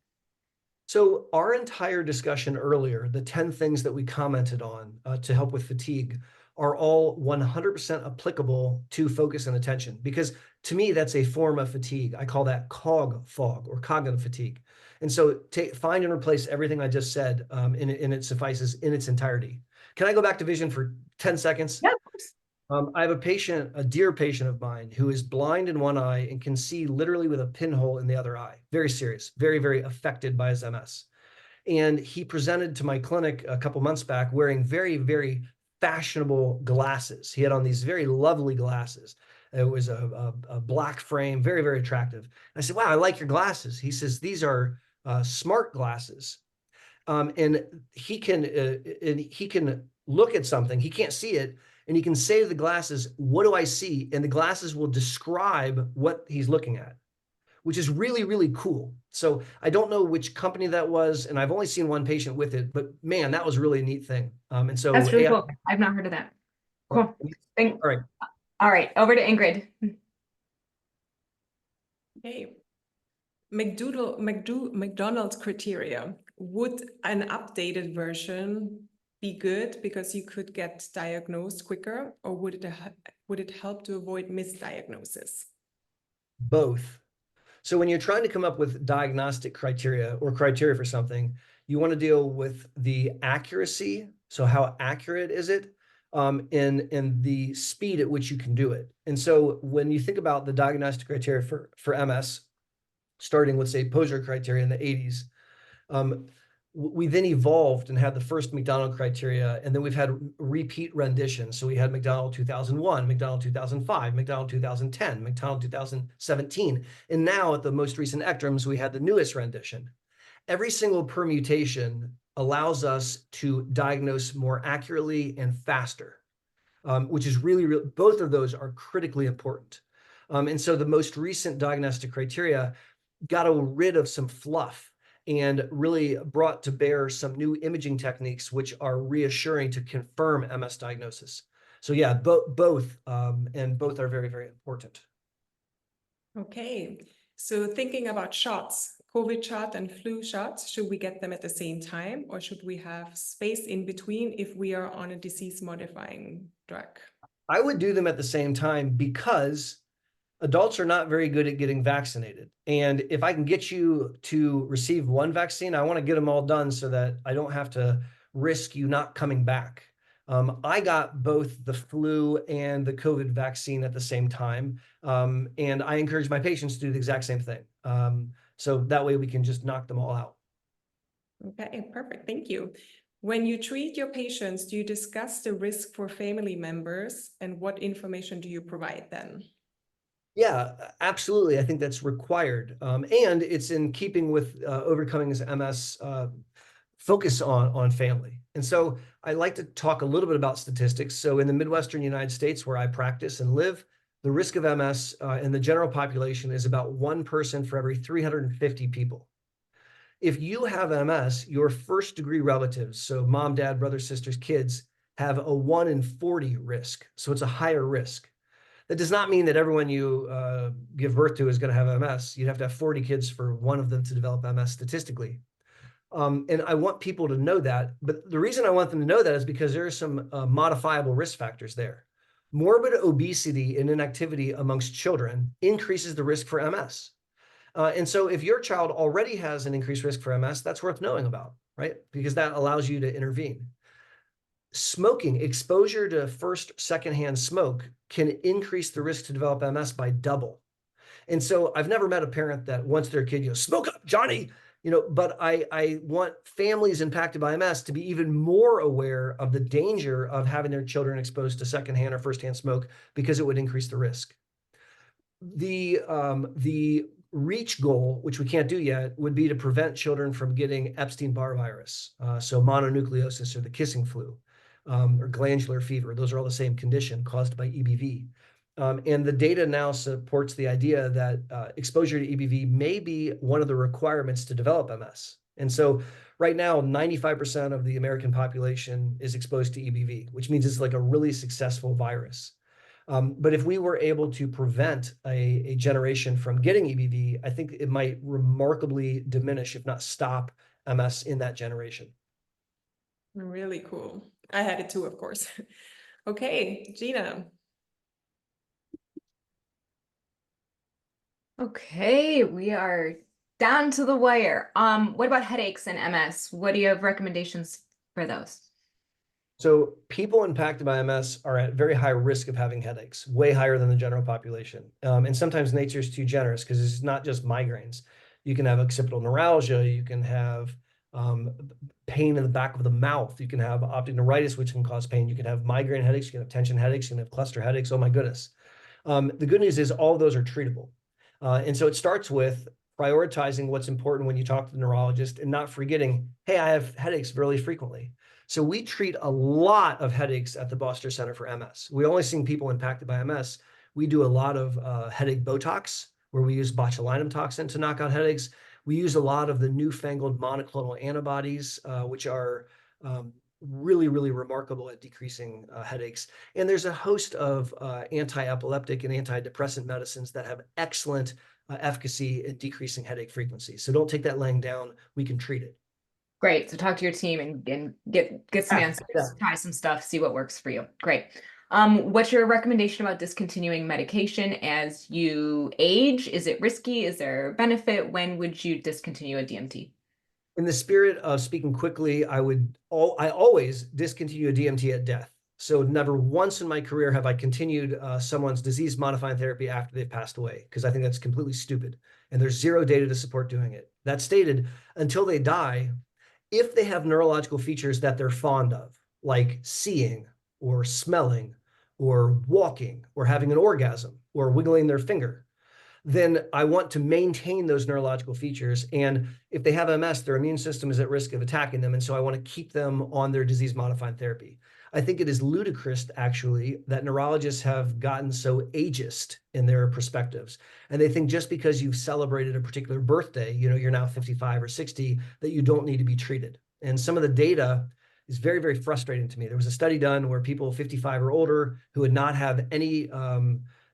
So our entire discussion earlier, the 10 things that we commented on to help with fatigue, are all 100% applicable to focus and attention, because to me, that's a form of fatigue. I call that cog fog or cognitive fatigue. And so find and replace everything I just said, and it suffices in its entirety. Can I go back to vision for 10 seconds? Yeah, of course. I have a dear patient of mine who is blind in one eye and can see literally with a pinhole in the other eye. Very serious, very, very affected by his MS. And he presented to my clinic a couple months back wearing very, very fashionable glasses. He had on these very lovely glasses. It was a black frame, very, very attractive. I said, wow, I like your glasses. He says, these are smart glasses. And he can look at something. He can't see it. And he can say to the glasses, what do I see? And the glasses will describe what he's looking at, which is really, really cool. So I don't know which company that was, and I've only seen one patient with it, but man, that was really a neat thing. And so That's really cool. I've not heard of that. Cool. All right. All right, over to Ingrid. Okay. McDonald's criteria. Would an updated version be good because you could get diagnosed quicker, or would it help to avoid misdiagnosis? Both. So when you're trying to come up with diagnostic criteria or criteria for something, you want to deal with the accuracy. So how accurate is it? And the speed at which you can do it. And so when you think about the diagnostic criteria for MS, starting with, say, Posner criteria in the 80s, we then evolved and had the first McDonald criteria, and then we've had repeat renditions. So we had McDonald 2001, McDonald 2005, McDonald 2010, McDonald 2017, and now at the most recent ECTRIMS, we had the newest rendition. Every single permutation allows us to diagnose more accurately and faster, which is really, really, both of those are critically important. And so the most recent diagnostic criteria got rid of some fluff and really brought to bear some new imaging techniques, which are reassuring to confirm MS diagnosis. So yeah, both and both are very, very important. Okay, so thinking about shots, COVID shot and flu shots, should we get them at the same time, or should we have space in between if we are on a disease-modifying drug? I would do them at the same time because adults are not very good at getting vaccinated. And if I can get you to receive one vaccine, I want to get them all done so that I don't have to risk you not coming back. I got both the flu and the COVID vaccine at the same time. And I encourage my patients to do the exact same thing. So that way we can just knock them all out. Okay, perfect. Thank you. When you treat your patients, do you discuss the risk for family members, and what information do you provide then? Yeah, absolutely. I think that's required. And it's in keeping with Overcoming MS focus on family. And so I like to talk a little bit about statistics. So in the Midwestern United States, where I practice and live, the risk of MS in the general population is about 1 person for every 350 people. If you have MS, your first degree relatives, so mom, dad, brothers, sisters, kids, have a 1 in 40 risk. So it's a higher risk. That does not mean that everyone you give birth to is going to have MS. You'd have to have 40 kids for one of them to develop MS statistically. And I want people to know that. But the reason I want them to know that is because there are some modifiable risk factors there. Morbid obesity and inactivity amongst children increases the risk for MS. And so if your child already has an increased risk for MS, that's worth knowing about, right? Because that allows you to intervene. Smoking, exposure to first, secondhand smoke can increase the risk to develop MS by double. And so I've never met a parent that wants their kid, smoke up, Johnny, but I want families impacted by MS to be even more aware of the danger of having their children exposed to secondhand or firsthand smoke, because it would increase the risk. The reach goal, which we can't do yet, would be to prevent children from getting Epstein-Barr virus, so mononucleosis or the kissing flu, or glandular fever. Those are all the same condition caused by EBV. And the data now supports the idea that exposure to EBV may be one of the requirements to develop MS. And so right now, 95% of the American population is exposed to EBV, which means it's like a really successful virus. But if we were able to prevent a generation from getting EBV, I think it might remarkably diminish, if not stop, MS in that generation. Really cool. I had it too, of course. Okay, Gina. Okay, we are down to the wire. What about headaches and MS? What do you have recommendations for those? So people impacted by MS are at very high risk of having headaches, way higher than the general population. And sometimes nature is too generous, because it's not just migraines. You can have occipital neuralgia, you can have pain in the back of the mouth, you can have optic neuritis, which can cause pain, you can have migraine headaches, you can have tension headaches, you can have cluster headaches. Oh my goodness. The good news is all of those are treatable. And so it starts with prioritizing what's important when you talk to the neurologist, and not forgetting, hey, I have headaches really frequently. So we treat a lot of headaches at the Boster Center for MS. We only see people impacted by MS. We do a lot of headache Botox, where we use botulinum toxin to knock out headaches. We use a lot of the newfangled monoclonal antibodies, which are really, really remarkable at decreasing headaches. And there's a host of anti-epileptic and antidepressant medicines that have excellent efficacy in decreasing headache frequency. So don't take that laying down. We can treat it. Great. So talk to your team and get some answers, try some stuff, see what works for you. Great. What's your recommendation about discontinuing medication as you age? Is it risky? Is there benefit? When would you discontinue a DMT? In the spirit of speaking quickly, I always discontinue a DMT at death. So never once in my career have I continued someone's disease-modifying therapy after they've passed away, because I think that's completely stupid. And there's zero data to support doing it. That stated, until they die, if they have neurological features that they're fond of, like seeing or smelling or walking or having an orgasm or wiggling their finger, then I want to maintain those neurological features. And if they have MS, their immune system is at risk of attacking them. And so I want to keep them on their disease-modifying therapy. I think it is ludicrous, actually, that neurologists have gotten so ageist in their perspectives. And they think just because you've celebrated a particular birthday, you're now 55 or 60, that you don't need to be treated. And some of the data is very, very frustrating to me. There was a study done where people 55 or older who had not had any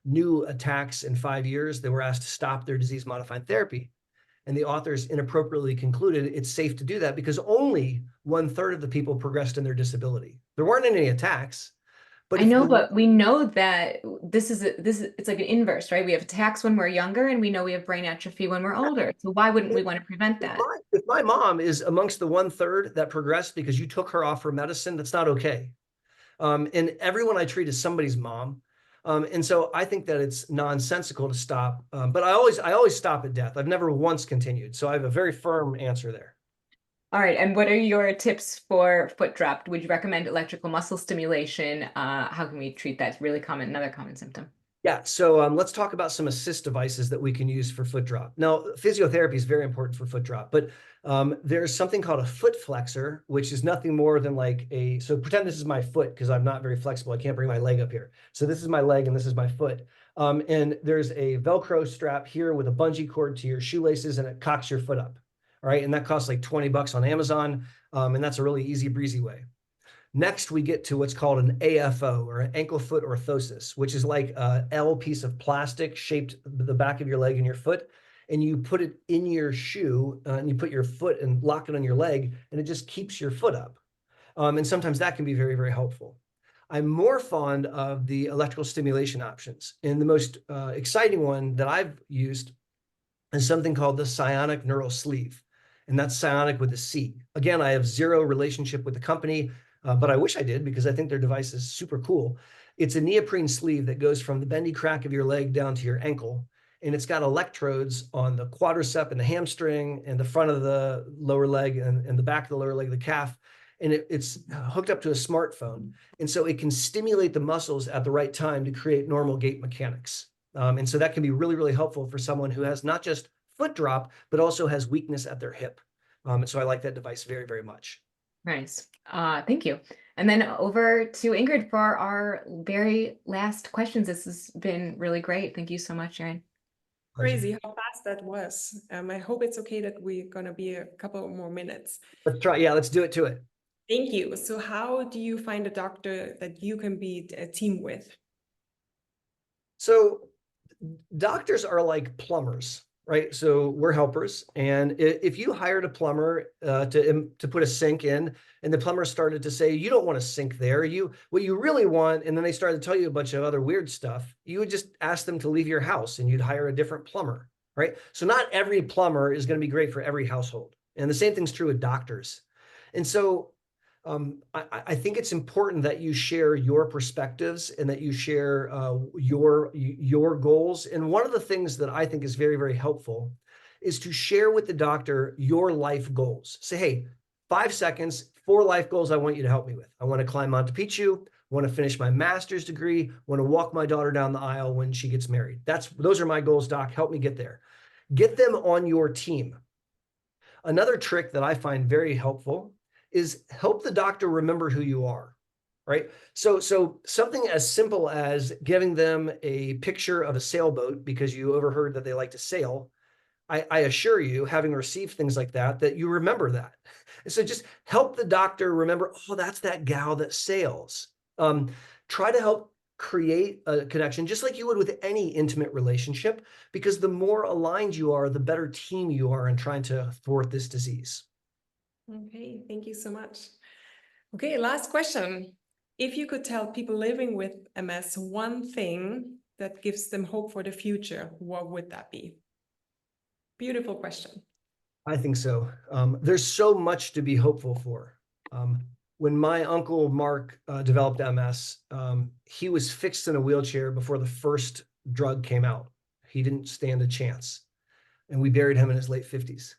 new attacks in 5 years, they were asked to stop their disease-modifying therapy. And the authors inappropriately concluded it's safe to do that because only 1/3 of the people progressed in their disability. There weren't any attacks. But I know, but we know that it's like an inverse, right? We have attacks when we're younger, and we know we have brain atrophy when we're older. So why wouldn't we want to prevent that? If my mom is amongst the 1/3 that progressed because you took her off her medicine, that's not okay. And everyone I treat is somebody's mom. And so I think that it's nonsensical to stop. But I always stop at death. I've never once continued. So I have a very firm answer there. All right. And what are your tips for foot drop? Would you recommend electrical muscle stimulation? How can we treat that? It's really common, another common symptom. Yeah, so let's talk about some assist devices that we can use for foot drop. Now, physiotherapy is very important for foot drop, but there's something called a foot flexor, which is nothing more than like so pretend this is my foot because I'm not very flexible. I can't bring my leg up here. So this is my leg and this is my foot. And there's a Velcro strap here with a bungee cord to your shoelaces and it cocks your foot up. All right, and that costs like 20 bucks on Amazon. And that's a really easy breezy way. Next, we get to what's called an AFO, or an ankle foot orthosis, which is like a L piece of plastic shaped the back of your leg and your foot, and you put it in your shoe and you put your foot and lock it on your leg, and it just keeps your foot up. And sometimes that can be very, very helpful. I'm more fond of the electrical stimulation options. And the most exciting one that I've used is something called the Psionic Neural Sleeve. And that's psionic with a C. Again, I have zero relationship with the company, but I wish I did because I think their device is super cool. It's a neoprene sleeve that goes from the bendy crack of your leg down to your ankle. And it's got electrodes on the quadricep and the hamstring and the front of the lower leg and the back of the lower leg of the calf. And it's hooked up to a smartphone. And so it can stimulate the muscles at the right time to create normal gait mechanics. And so that can be really, really helpful for someone who has not just foot drop, but also has weakness at their hip. And so I like that device very, very much. Nice. Thank you. And then over to Ingrid for our very last questions. This has been really great. Thank you so much, Aaron. Crazy how fast that was. I hope it's okay that we're going to be a couple more minutes. Let's try. Yeah, let's do it to it. Thank you. So how do you find a doctor that you can be a team with? So doctors are like plumbers, right? So we're helpers. And if you hired a plumber to put a sink in, and the plumber started to say, you don't want a sink there, what you really want, and then they started to tell you a bunch of other weird stuff, you would just ask them to leave your house and you'd hire a different plumber, right? So not every plumber is going to be great for every household. And the same thing's true with doctors. And so I think it's important that you share your perspectives and that you share your goals. And one of the things that I think is very, very helpful is to share with the doctor your life goals. Say, hey, 5 seconds, 4 life goals I want you to help me with. I want to climb Monte Picchu, want to finish my master's degree, want to walk my daughter down the aisle when she gets married. Those are my goals, doc. Help me get there. Get them on your team. Another trick that I find very helpful is help the doctor remember who you are, right? So something as simple as giving them a picture of a sailboat because you overheard that they like to sail. I assure you, having received things like that you remember that. And so just help the doctor remember, oh, that's that gal that sails. Try to help create a connection, just like you would with any intimate relationship, because the more aligned you are, the better team you are in trying to thwart this disease. Okay, thank you so much. Okay, last question. If you could tell people living with MS one thing that gives them hope for the future, what would that be? Beautiful question. I think so. There's so much to be hopeful for. When my uncle Mark developed MS, he was fixed in a wheelchair before the first drug came out. He didn't stand a chance. And we buried him in his late 50s.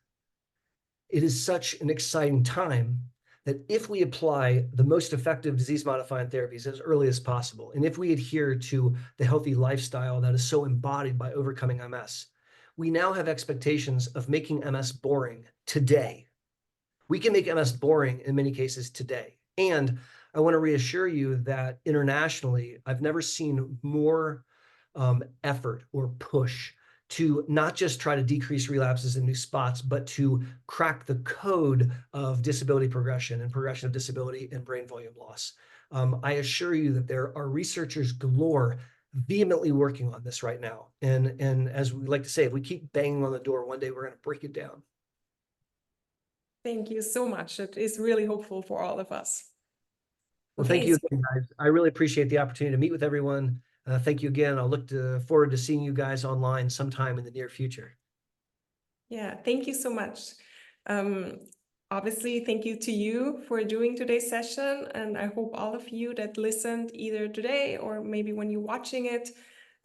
It is such an exciting time that if we apply the most effective disease-modifying therapies as early as possible, and if we adhere to the healthy lifestyle that is so embodied by Overcoming MS, we now have expectations of making MS boring today. We can make MS boring in many cases today. And I want to reassure you that internationally, I've never seen more effort or push to not just try to decrease relapses in new spots, but to crack the code of disability progression and progression of disability and brain volume loss. I assure you that there are researchers galore vehemently working on this right now. And as we like to say, if we keep banging on the door, one day we're going to break it down. Thank you so much. It is really hopeful for all of us. Well, thank you again, guys. I really appreciate the opportunity to meet with everyone. Thank you again. I'll look forward to seeing you guys online sometime in the near future. Yeah, thank you so much. Obviously, thank you to you for doing today's session. And I hope all of you that listened either today or maybe when you're watching it,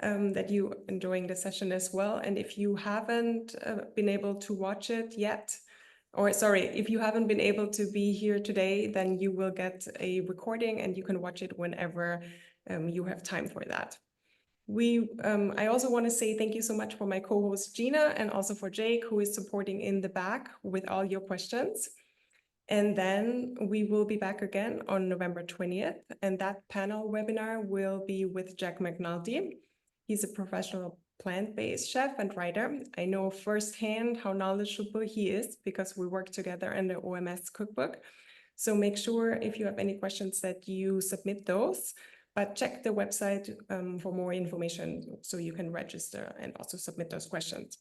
that you enjoying the session as well. And if you haven't been able to watch it yet, or sorry, if you haven't been able to be here today, then you will get a recording and you can watch it whenever you have time for that. I also want to say thank you so much for my co-host Gina and also for Jake, who is supporting in the back with all your questions. And then we will be back again on November 20th. And that panel webinar will be with Jack McNulty. He's a professional plant-based chef and writer. I know firsthand how knowledgeable he is because we work together in the OMS cookbook. So make sure if you have any questions that you submit those, but check the website for more information so you can register and also submit those questions.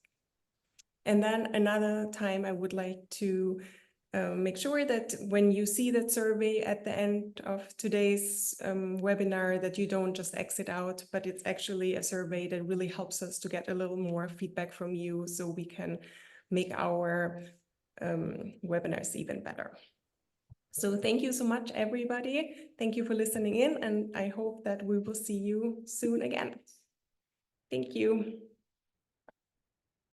And then another time I would like to make sure that when you see that survey at the end of today's webinar, that you don't just exit out, but it's actually a survey that really helps us to get a little more feedback from you so we can make our webinars even better. So thank you so much, everybody. Thank you for listening in, and I hope that we will see you soon again. Thank you.